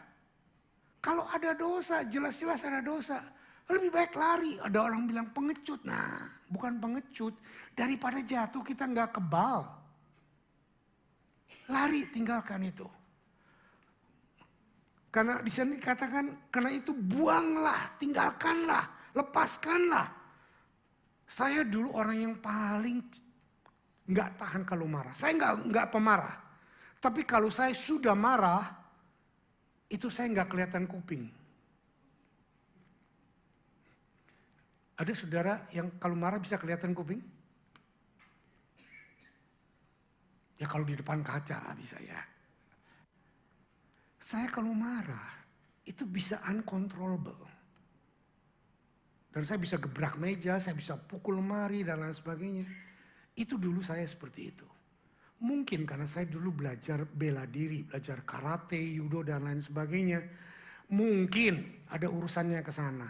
Kalau ada dosa, jelas-jelas ada dosa. Lebih baik lari. Ada orang bilang pengecut. Nah, bukan pengecut. Daripada jatuh kita enggak kebal. Lari, tinggalkan itu. Karena di sini dikatakan, karena itu buanglah, tinggalkanlah, lepaskanlah. Saya dulu orang yang paling nggak tahan kalau marah. Saya nggak pemarah. Tapi kalau saya sudah marah, itu saya nggak kelihatan kuping. Ada saudara yang kalau marah bisa kelihatan kuping? Ya kalau di depan kaca bisa ya. Saya kalau marah itu bisa uncontrollable. Dan saya bisa gebrak meja, saya bisa pukul lemari dan lain sebagainya. Itu dulu saya seperti itu. Mungkin karena saya dulu belajar bela diri, belajar karate, judo dan lain sebagainya. Mungkin ada urusannya ke sana.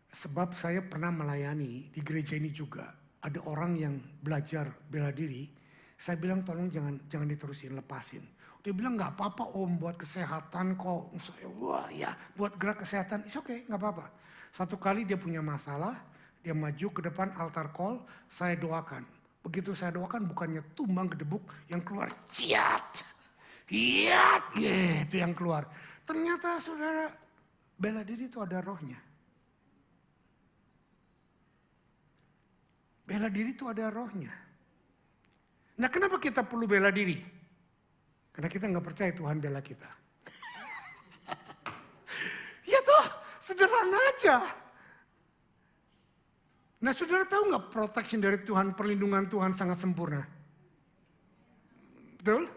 Sebab saya pernah melayani di gereja ini juga. Ada orang yang belajar bela diri. Saya bilang tolong jangan diterusin, lepasin. Dia bilang nggak apa-apa om, buat kesehatan kok. Saya, wah ya buat gerak kesehatan, it's okay, nggak apa-apa. Satu kali dia punya masalah, dia maju ke depan altar call, saya doakan. Begitu saya doakan bukannya tumbang gedebuk, yang keluar ciat. Hiat, gitu yang keluar. Ternyata saudara, bela diri itu ada rohnya. Bela diri itu ada rohnya. Nah kenapa kita perlu bela diri? Karena kita nggak percaya Tuhan bela kita. Ya toh, sederhana aja. Nah saudara tahu nggak protection dari Tuhan, perlindungan Tuhan sangat sempurna? Betul?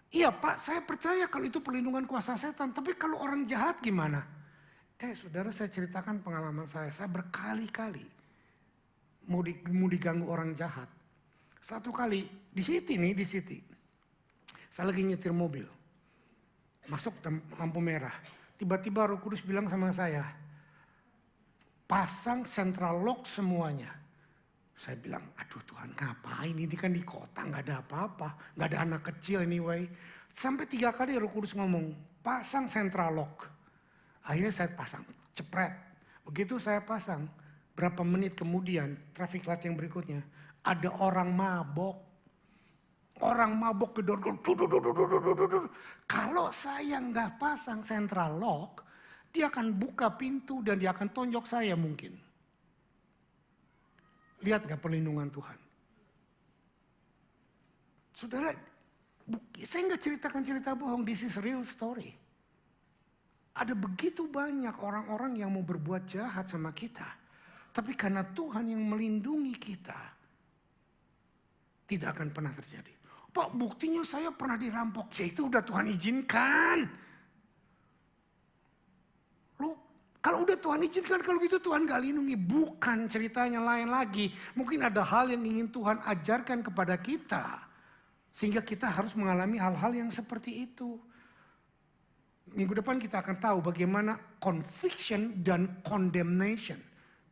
Iya Pak, saya percaya kalau itu perlindungan kuasa setan. Tapi kalau orang jahat gimana? Saudara saya ceritakan pengalaman saya berkali-kali mau diganggu orang jahat. Satu kali di City. Saya lagi nyetir mobil. Masuk lampu merah. Tiba-tiba Roh Kudus bilang sama saya, pasang central lock semuanya. Saya bilang, aduh Tuhan ngapain, ini kan di kota nggak ada apa-apa. Nggak ada anak kecil anyway. Sampai 3 kali Roh Kudus ngomong, pasang central lock. Akhirnya saya pasang, cepret. Begitu saya pasang, berapa menit kemudian, traffic light yang berikutnya, ada orang mabok. Orang mabok gedor. Kalau saya nggak pasang central lock, dia akan buka pintu dan dia akan tonjok saya mungkin. Lihat nggak perlindungan Tuhan? Saudara, saya nggak ceritakan cerita bohong, this is real story. Ada begitu banyak orang-orang yang mau berbuat jahat sama kita. Tapi karena Tuhan yang melindungi kita, tidak akan pernah terjadi. Pak, buktinya saya pernah dirampok. Ya itu udah Tuhan izinkan. Kalau udah Tuhan izinkan, kalau gitu Tuhan gak lindungi. Bukan, ceritanya lain lagi. Mungkin ada hal yang ingin Tuhan ajarkan kepada kita. Sehingga kita harus mengalami hal-hal yang seperti itu. Minggu depan kita akan tahu bagaimana conviction dan condemnation.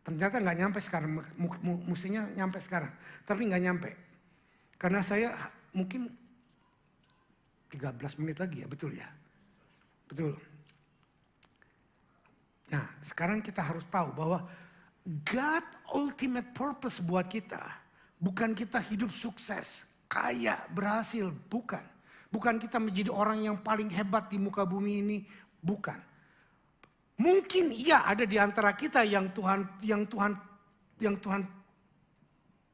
Ternyata gak nyampe sekarang, mestinya nyampe sekarang. Tapi gak nyampe. Karena saya mungkin 13 menit lagi ya, betul ya? Betul. Nah, sekarang kita harus tahu bahwa God ultimate purpose buat kita, bukan kita hidup sukses, kaya, berhasil, bukan. Bukan kita menjadi orang yang paling hebat di muka bumi ini, bukan. Mungkin iya ada di antara kita yang Tuhan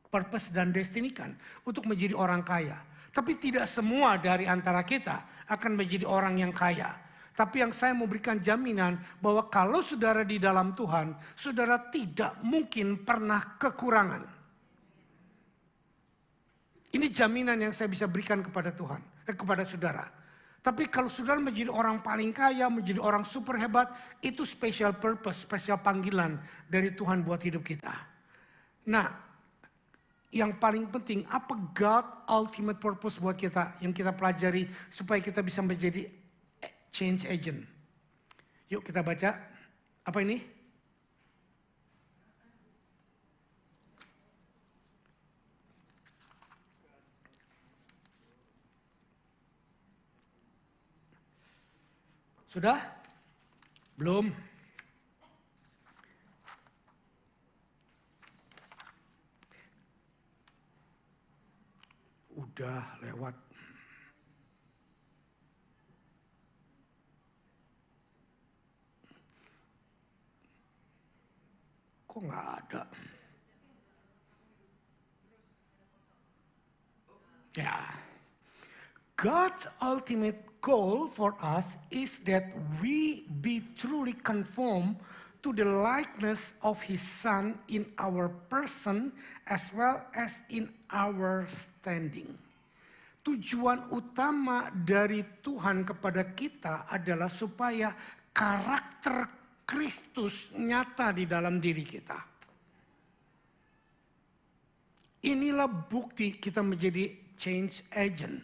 purpose dan destinikan untuk menjadi orang kaya. Tapi tidak semua dari antara kita akan menjadi orang yang kaya. Tapi yang saya mau berikan jaminan bahwa kalau saudara di dalam Tuhan, saudara tidak mungkin pernah kekurangan. Ini jaminan yang saya bisa berikan kepada Tuhan, kepada saudara. Tapi kalau saudara menjadi orang paling kaya, menjadi orang super hebat, itu special purpose, special panggilan dari Tuhan buat hidup kita. Nah, yang paling penting, apa God ultimate purpose buat kita yang kita pelajari supaya kita bisa menjadi change agent. Yuk kita baca, apa ini? Sudah? Belum? Udah lewat. Kok nggak ada? Ya. God's ultimate goal for us is that we be truly conformed to the likeness of His Son in our person as well as in our standing. Tujuan utama dari Tuhan kepada kita adalah supaya karakter Kristus nyata di dalam diri kita. Inilah bukti kita menjadi change agent.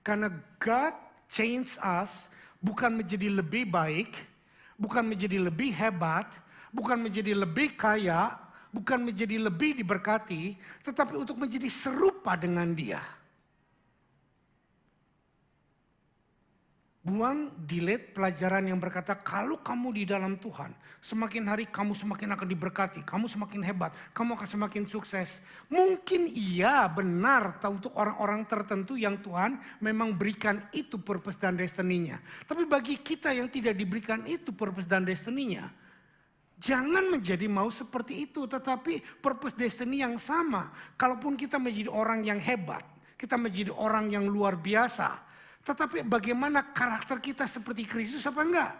Karena God change us bukan menjadi lebih baik, bukan menjadi lebih hebat, bukan menjadi lebih kaya, bukan menjadi lebih diberkati, tetapi untuk menjadi serupa dengan Dia. Buang, delete pelajaran yang berkata kalau kamu di dalam Tuhan, semakin hari kamu semakin akan diberkati, kamu semakin hebat, kamu akan semakin sukses. Mungkin iya benar untuk orang-orang tertentu yang Tuhan memang berikan itu purpose dan destiny-nya. Tapi bagi kita yang tidak diberikan itu purpose dan destiny-nya, jangan menjadi mau seperti itu, tetapi purpose destiny yang sama. Kalaupun kita menjadi orang yang hebat, kita menjadi orang yang luar biasa, tetapi bagaimana karakter kita seperti Kristus apa enggak?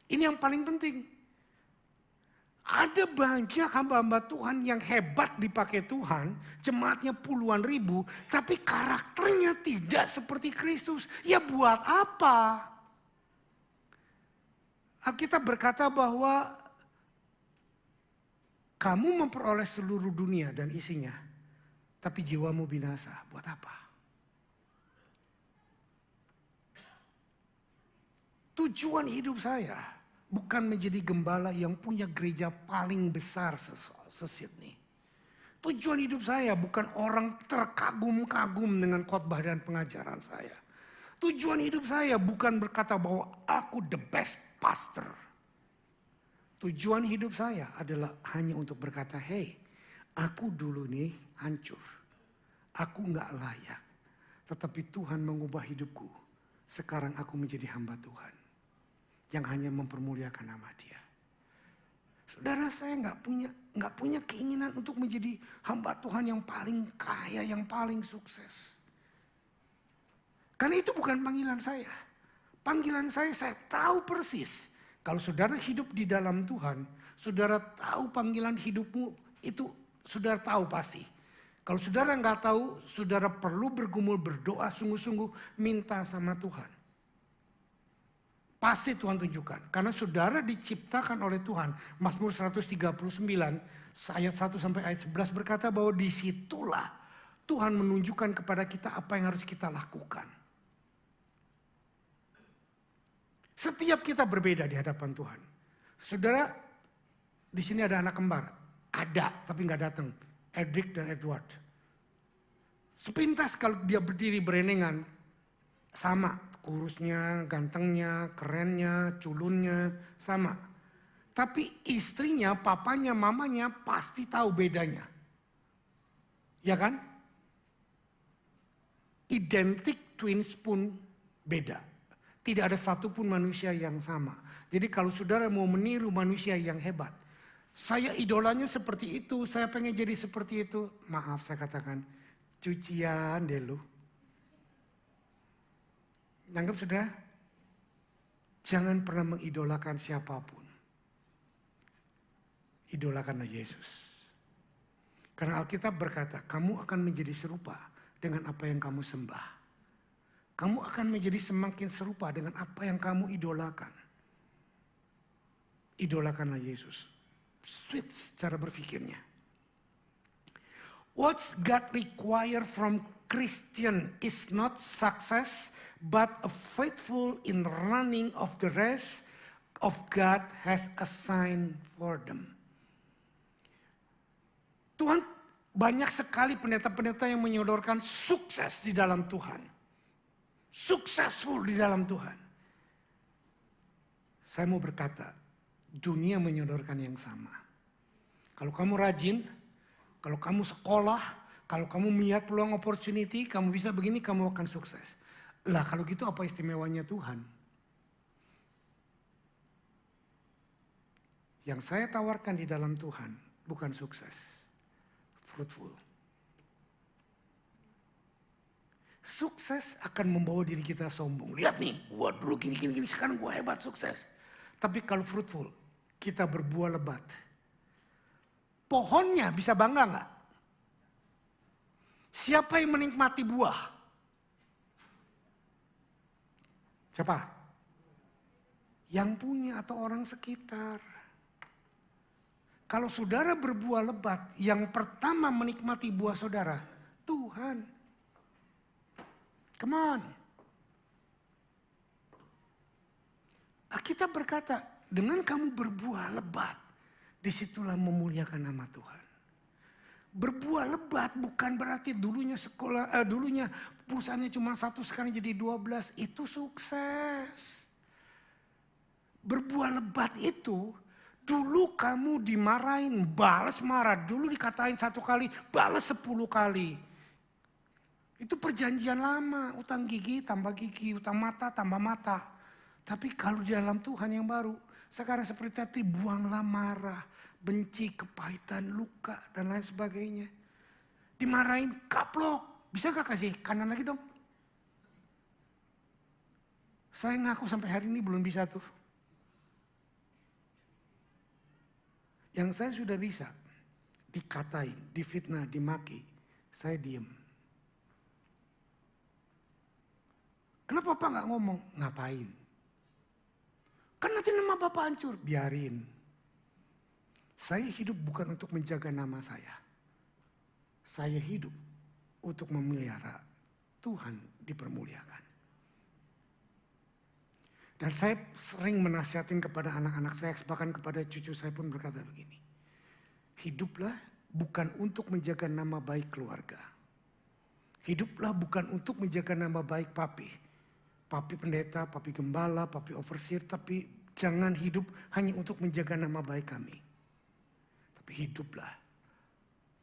Ini yang paling penting. Ada banyak hamba-hamba Tuhan yang hebat dipakai Tuhan, jemaatnya puluhan ribu, tapi karakternya tidak seperti Kristus. Ya buat apa? Alkitab berkata bahwa kamu memperoleh seluruh dunia dan isinya, tapi jiwamu binasa. Buat apa? Tujuan hidup saya bukan menjadi gembala yang punya gereja paling besar se-Sydney. Tujuan hidup saya bukan orang terkagum-kagum dengan khotbah dan pengajaran saya. Tujuan hidup saya bukan berkata bahwa aku the best pastor. Tujuan hidup saya adalah hanya untuk berkata, hey, aku dulu nih hancur. Aku gak layak. Tetapi Tuhan mengubah hidupku. Sekarang aku menjadi hamba Tuhan yang hanya mempermuliakan nama Dia. Saudara, saya nggak punya keinginan untuk menjadi hamba Tuhan yang paling kaya, yang paling sukses. Karena itu bukan panggilan saya. Panggilan saya tahu persis. Kalau saudara hidup di dalam Tuhan, saudara tahu panggilan hidupmu itu saudara tahu pasti. Kalau saudara nggak tahu, saudara perlu bergumul, berdoa sungguh-sungguh, minta sama Tuhan. Pasti Tuhan tunjukkan. Karena saudara diciptakan oleh Tuhan. Mazmur 139 ayat 1 sampai ayat 11 berkata bahwa disitulah Tuhan menunjukkan kepada kita apa yang harus kita lakukan. Setiap kita berbeda di hadapan Tuhan. Saudara, di sini ada anak kembar. Ada, tapi nggak datang. Edric dan Edward. Sepintas kalau dia berdiri berenengan, sama. Kurusnya, gantengnya, kerennya, culunnya, sama. Tapi istrinya, papanya, mamanya pasti tahu bedanya. Ya kan? Identik twins pun beda. Tidak ada satupun manusia yang sama. Jadi kalau saudara mau meniru manusia yang hebat, saya idolanya seperti itu, saya pengen jadi seperti itu. Maaf saya katakan, cucian deh lu. Nanggap saudara? Jangan pernah mengidolakan siapapun. Idolakanlah Yesus. Karena Alkitab berkata, kamu akan menjadi serupa dengan apa yang kamu sembah. Kamu akan menjadi semakin serupa dengan apa yang kamu idolakan. Idolakanlah Yesus. Switch cara berpikirnya. What's God require from Christian is not success, but a faithful in running of the rest of God has assigned for them. Tuhan, banyak sekali pendeta-pendeta yang menyodorkan sukses di dalam Tuhan. Successful di dalam Tuhan. Saya mau berkata, dunia menyodorkan yang sama. Kalau kamu rajin, kalau kamu sekolah, kalau kamu melihat peluang opportunity, kamu bisa begini, kamu akan sukses. Lah kalau gitu apa istimewanya Tuhan? Yang saya tawarkan di dalam Tuhan bukan sukses. Fruitful. Sukses akan membawa diri kita sombong. Lihat nih, gua dulu gini, sekarang gua hebat, sukses. Tapi kalau fruitful, kita berbuah lebat. Pohonnya bisa bangga nggak? Siapa yang menikmati buah? Siapa? Yang punya atau orang sekitar. Kalau saudara berbuah lebat, yang pertama menikmati buah saudara, Tuhan. Come on. Alkitab berkata, dengan kamu berbuah lebat, disitulah memuliakan nama Tuhan. Berbuah lebat bukan berarti dulunya dulunya perusahaannya cuma 1, sekarang jadi 12, itu sukses. Berbuah lebat itu, dulu kamu dimarahin, balas marah. Dulu dikatain 1 kali, balas 10 kali. Itu perjanjian lama, utang gigi tambah gigi, utang mata tambah mata. Tapi kalau di dalam Tuhan yang baru, sekarang seperti tadi buanglah marah, benci, kepahitan, luka, dan lain sebagainya. Dimarahin, kaplok. Bisa gak kasih kanan lagi dong? Saya ngaku sampai hari ini belum bisa tuh. Yang saya sudah bisa, dikatain, difitnah, dimaki, saya diem. Kenapa Bapak gak ngomong? Ngapain? Kan nanti nama Bapak hancur, biarin. Saya hidup bukan untuk menjaga nama saya. Saya hidup untuk memelihara Tuhan dipermuliakan. Dan saya sering menasihatin kepada anak-anak saya, bahkan kepada cucu saya pun berkata begini. Hiduplah bukan untuk menjaga nama baik keluarga. Hiduplah bukan untuk menjaga nama baik papi. Papi pendeta, papi gembala, papi overseer. Tapi jangan hidup hanya untuk menjaga nama baik kami. Tapi hiduplah,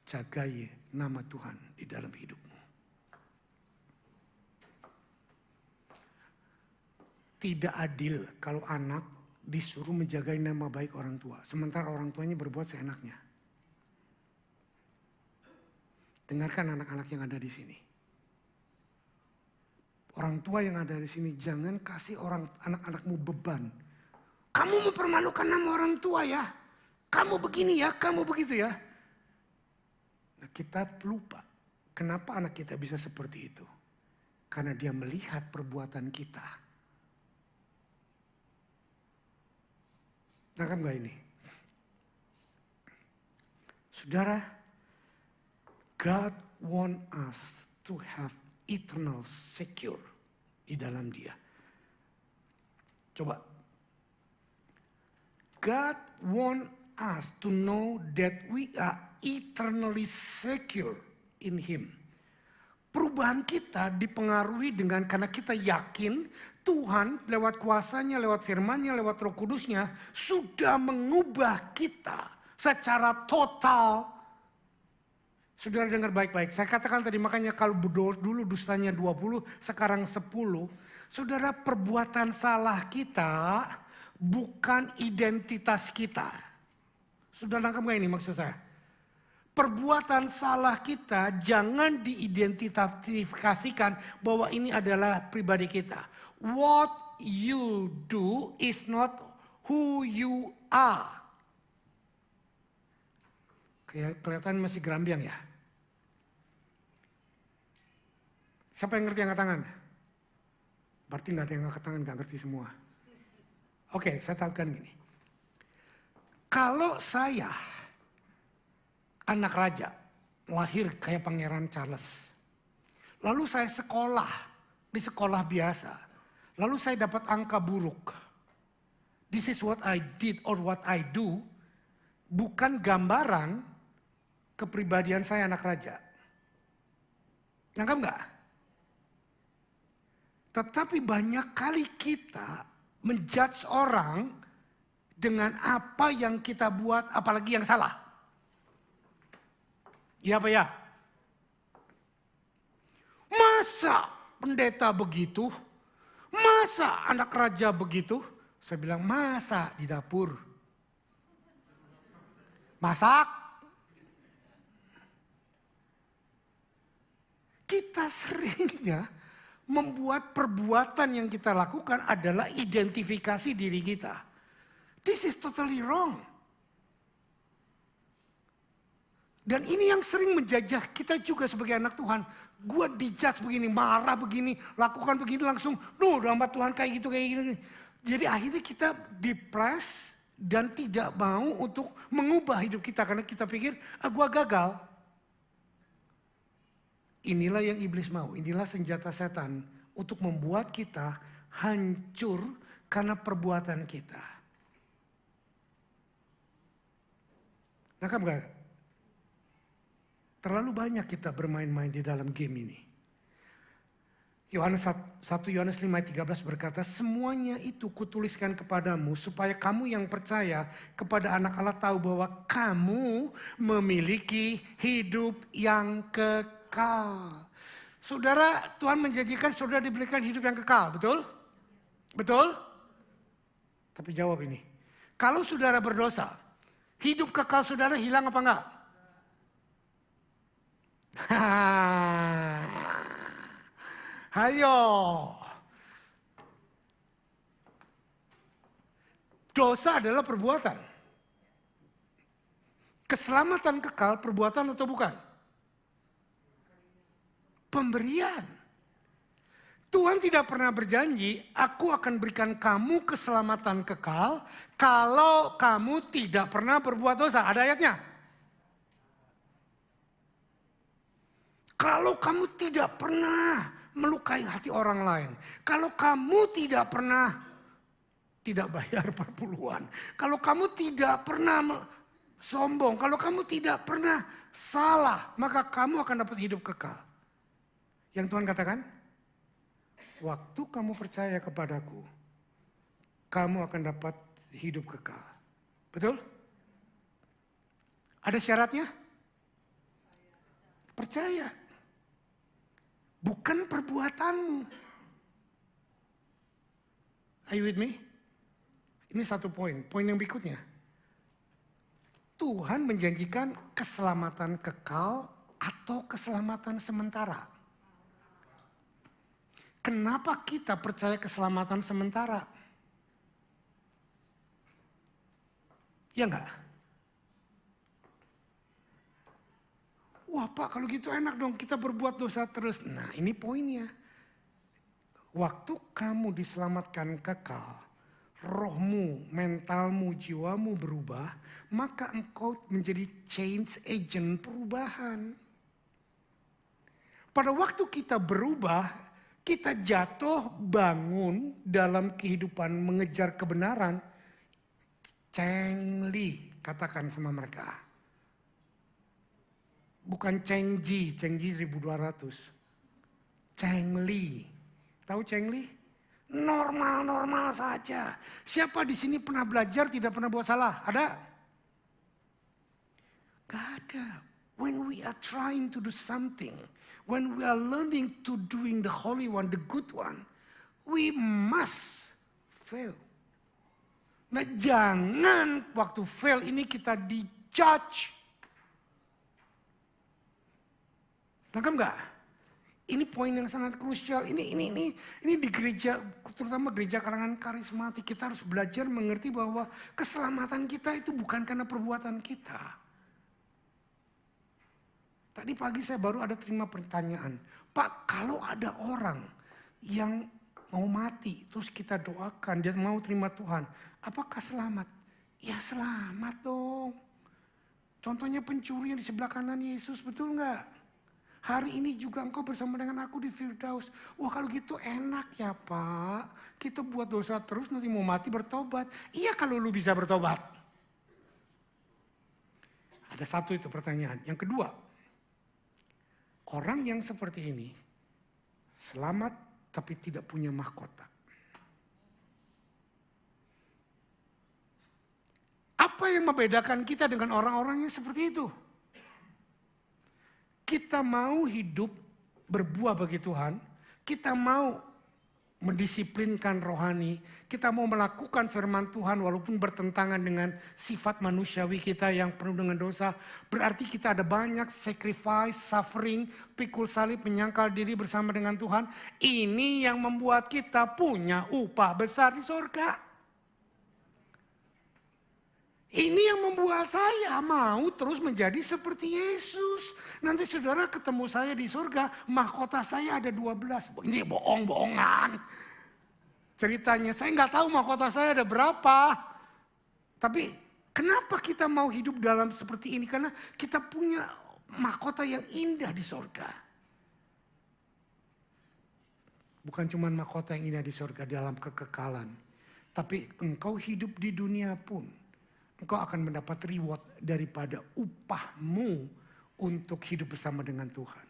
jagai nama Tuhan di dalam hidupmu. Tidak adil kalau anak disuruh menjaga nama baik orang tua. Sementara orang tuanya berbuat seenaknya. Dengarkan anak-anak yang ada di sini. Orang tua yang ada di sini, jangan kasih anak-anakmu beban. Kamu mempermalukan nama orang tua ya. Kamu begini ya, kamu begitu ya. Nah, kita lupa. Kenapa anak kita bisa seperti itu? Karena dia melihat perbuatan kita. Tangkap gak ini? Saudara, God want us to have eternal secure di dalam Dia. Coba. God want us to know that we are eternally secure in Him. Perubahan kita dipengaruhi karena kita yakin Tuhan lewat kuasanya, lewat firman-Nya, lewat Roh Kudus-Nya sudah mengubah kita secara total. Saudara dengar baik-baik. Saya katakan tadi makanya kalau dulu dustanya 20, sekarang 10. Saudara, perbuatan salah kita bukan identitas kita. Sudah nangkep gak ini maksud saya? Perbuatan salah kita jangan diidentifikasikan bahwa ini adalah pribadi kita. What you do is not who you are. Kayak kelihatan masih gerambiang ya. Siapa yang ngerti angkat tangan? Berarti nggak ada yang angkat tangan, nggak ngerti semua. Oke, saya tahukan gini. Kalau saya anak raja, lahir kayak Pangeran Charles. Lalu saya sekolah, di sekolah biasa. Lalu saya dapat angka buruk. This is what I did or what I do. Bukan gambaran kepribadian saya anak raja. Nangkap nggak? Tetapi banyak kali kita menjudge orang dengan apa yang kita buat, apalagi yang salah. Iya apa ya? Masa pendeta begitu? Masa anak raja begitu? Saya bilang, masa di dapur? Masak? Kita seringnya membuat perbuatan yang kita lakukan adalah identifikasi diri kita. This is totally wrong. Dan ini yang sering menjajah kita juga sebagai anak Tuhan. Gue dijudge begini, marah begini, lakukan begini langsung. Duh, hamba Tuhan kayak gitu, kayak gini. Jadi akhirnya kita depres dan tidak mau untuk mengubah hidup kita. Karena kita pikir, gue gagal. Inilah yang iblis mau, inilah senjata setan untuk membuat kita hancur karena perbuatan kita. Nangkap gak? Terlalu banyak kita bermain-main di dalam game ini. Yohanes 1 Yohanes 5 ayat 13 berkata, semuanya itu kutuliskan kepadamu supaya kamu yang percaya kepada anak Allah tahu bahwa kamu memiliki hidup yang kekal. Saudara, Tuhan menjanjikan saudara diberikan hidup yang kekal, betul? Betul? Tapi jawab ini, kalau saudara berdosa, hidup kekal saudara hilang apa enggak? Hayo. Dosa adalah perbuatan. Keselamatan kekal perbuatan atau bukan? Pemberian. Tuhan tidak pernah berjanji, aku akan berikan kamu keselamatan kekal kalau kamu tidak pernah berbuat dosa. Ada ayatnya? Kalau kamu tidak pernah melukai hati orang lain. Kalau kamu tidak pernah tidak bayar perpuluhan. Kalau kamu tidak pernah sombong. Kalau kamu tidak pernah salah. Maka kamu akan dapat hidup kekal. Yang Tuhan katakan, waktu kamu percaya kepadaku, kamu akan dapat hidup kekal. Betul? Ada syaratnya? Percaya. Bukan perbuatanmu. Are you with me? Ini satu poin. Poin yang berikutnya. Tuhan menjanjikan keselamatan kekal atau keselamatan sementara. Kenapa kita percaya keselamatan sementara? Ya enggak? Wah Pak, kalau gitu enak dong kita berbuat dosa terus. Nah ini poinnya. Waktu kamu diselamatkan kekal, rohmu, mentalmu, jiwamu berubah, maka engkau menjadi change agent perubahan. Pada waktu kita berubah, kita jatuh bangun dalam kehidupan mengejar kebenaran. Cengli, katakan sama mereka. Bukan Cengji 1200. Cengli. Tahu Cengli? Normal-normal saja. Siapa di sini pernah belajar tidak pernah buat salah? Ada? Gak ada. When we are trying to do something, when we are learning to doing the holy one, the good one, we must fail. Nah jangan waktu fail ini kita dijudge. Tangkap nggak? Ini poin yang sangat krusial. Ini di gereja, terutama gereja kalangan karismatik, kita harus belajar mengerti bahwa keselamatan kita itu bukan karena perbuatan kita. Tadi pagi saya baru ada terima pertanyaan. Pak, kalau ada orang yang mau mati, terus kita doakan, dia mau terima Tuhan, apakah selamat? Ya selamat dong. Contohnya pencuri yang di sebelah kanan Yesus, betul nggak? Hari ini juga engkau bersama dengan aku di Firdaus. Wah kalau gitu enak ya Pak. Kita buat dosa terus nanti mau mati bertobat. Iya kalau lu bisa bertobat. Ada satu itu pertanyaan. Yang kedua, orang yang seperti ini selamat tapi tidak punya mahkota. Apa yang membedakan kita dengan orang-orang yang seperti itu? Kita mau hidup berbuah bagi Tuhan, kita mau mendisiplinkan rohani, kita mau melakukan firman Tuhan walaupun bertentangan dengan sifat manusiawi kita yang penuh dengan dosa. Berarti kita ada banyak sacrifice, suffering, pikul salib, menyangkal diri bersama dengan Tuhan. Ini yang membuat kita punya upah besar di sorga. Ini yang membuat saya mau terus menjadi seperti Yesus. Nanti saudara ketemu saya di surga, mahkota saya ada 12. Ini bohong-bohongan. Ceritanya saya nggak tahu mahkota saya ada berapa. Tapi kenapa kita mau hidup dalam seperti ini? Karena kita punya mahkota yang indah di surga. Bukan cuma mahkota yang indah di surga dalam kekekalan. Tapi engkau hidup di dunia pun. Engkau akan mendapat reward daripada upahmu untuk hidup bersama dengan Tuhan.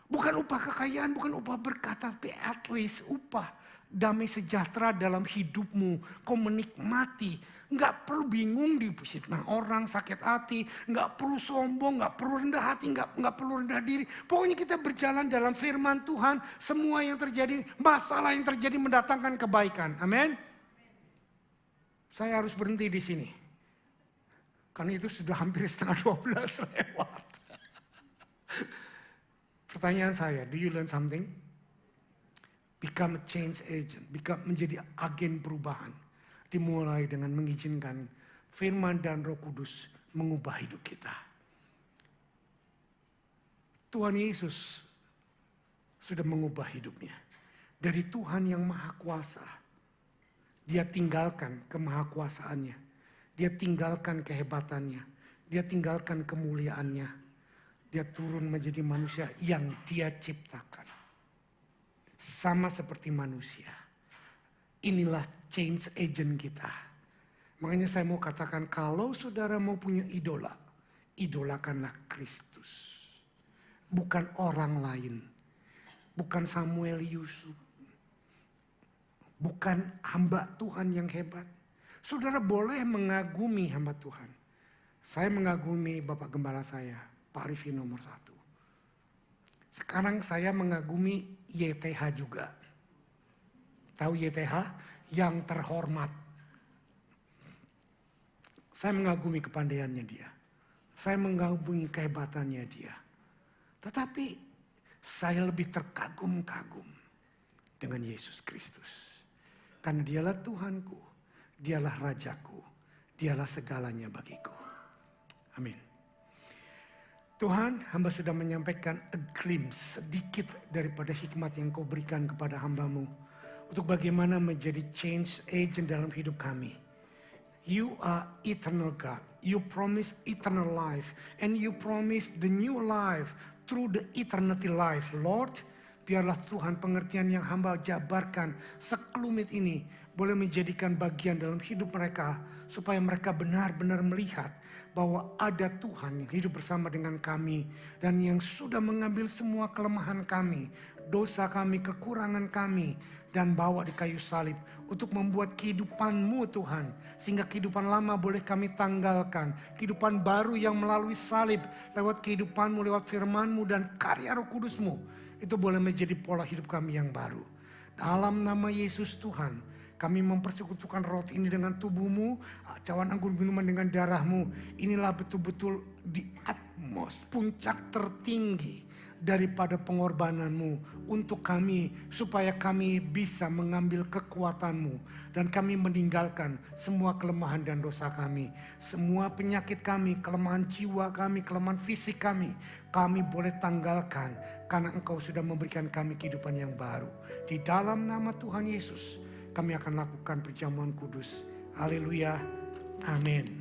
Bukan upah kekayaan, bukan upah berkat, tapi at least upah damai sejahtera dalam hidupmu. Kau menikmati, nggak perlu bingung difitnah orang, sakit hati, nggak perlu sombong, nggak perlu rendah hati, nggak perlu rendah diri. Pokoknya kita berjalan dalam firman Tuhan, semua yang terjadi, masalah yang terjadi mendatangkan kebaikan. Amin. Saya harus berhenti di sini. Karena itu sudah hampir setengah 12 lewat. Pertanyaan saya, do you learn something? Become a change agent, menjadi agen perubahan. Dimulai dengan mengizinkan firman dan Roh Kudus mengubah hidup kita. Tuhan Yesus sudah mengubah hidupnya. Dari Tuhan yang Maha Kuasa. Dia tinggalkan kemahakuasaannya. Dia tinggalkan kehebatannya. Dia tinggalkan kemuliaannya. Dia turun menjadi manusia yang dia ciptakan. Sama seperti manusia. Inilah change agent kita. Makanya saya mau katakan kalau saudara mau punya idola. Idolakanlah Kristus. Bukan orang lain. Bukan Samuel Yusuf. Bukan hamba Tuhan yang hebat. Saudara boleh mengagumi hamba Tuhan. Saya mengagumi Bapak Gembala saya, Pak Arifin nomor 1. Sekarang saya mengagumi YTH juga. Tahu YTH? Yang terhormat. Saya mengagumi kepandaiannya dia. Saya mengagumi kehebatannya dia. Tetapi saya lebih terkagum-kagum dengan Yesus Kristus. Karena dialah Tuhanku, dialah Rajaku, dialah segalanya bagiku. Amin. Tuhan, hamba sudah menyampaikan a glimpse sedikit daripada hikmat yang kau berikan kepada hambamu. Untuk bagaimana menjadi change agent dalam hidup kami. You are eternal God. You promise eternal life. And you promise the new life through the eternity life. Lord, biarlah Tuhan pengertian yang hamba jabarkan sekelumit ini boleh menjadikan bagian dalam hidup mereka. Supaya mereka benar-benar melihat bahwa ada Tuhan yang hidup bersama dengan kami. Dan yang sudah mengambil semua kelemahan kami, dosa kami, kekurangan kami. Dan bawa di kayu salib untuk membuat kehidupan-Mu Tuhan. Sehingga kehidupan lama boleh kami tanggalkan. Kehidupan baru yang melalui salib lewat kehidupan-Mu, lewat firman-Mu dan karya Roh Kudus-Mu. Itu boleh menjadi pola hidup kami yang baru. Dalam nama Yesus Tuhan, kami mempersekutukan roti ini dengan tubuh-Mu, cawan anggur minuman dengan darah-Mu. Inilah betul-betul di atmos, puncak tertinggi daripada pengorbananmu untuk kami, supaya kami bisa mengambil kekuatanmu, dan kami meninggalkan semua kelemahan dan dosa kami, semua penyakit kami, kelemahan jiwa kami, kelemahan fisik kami boleh tanggalkan, karena Engkau sudah memberikan kami kehidupan yang baru. Di dalam nama Tuhan Yesus, kami akan lakukan perjamuan kudus. Haleluya, amin.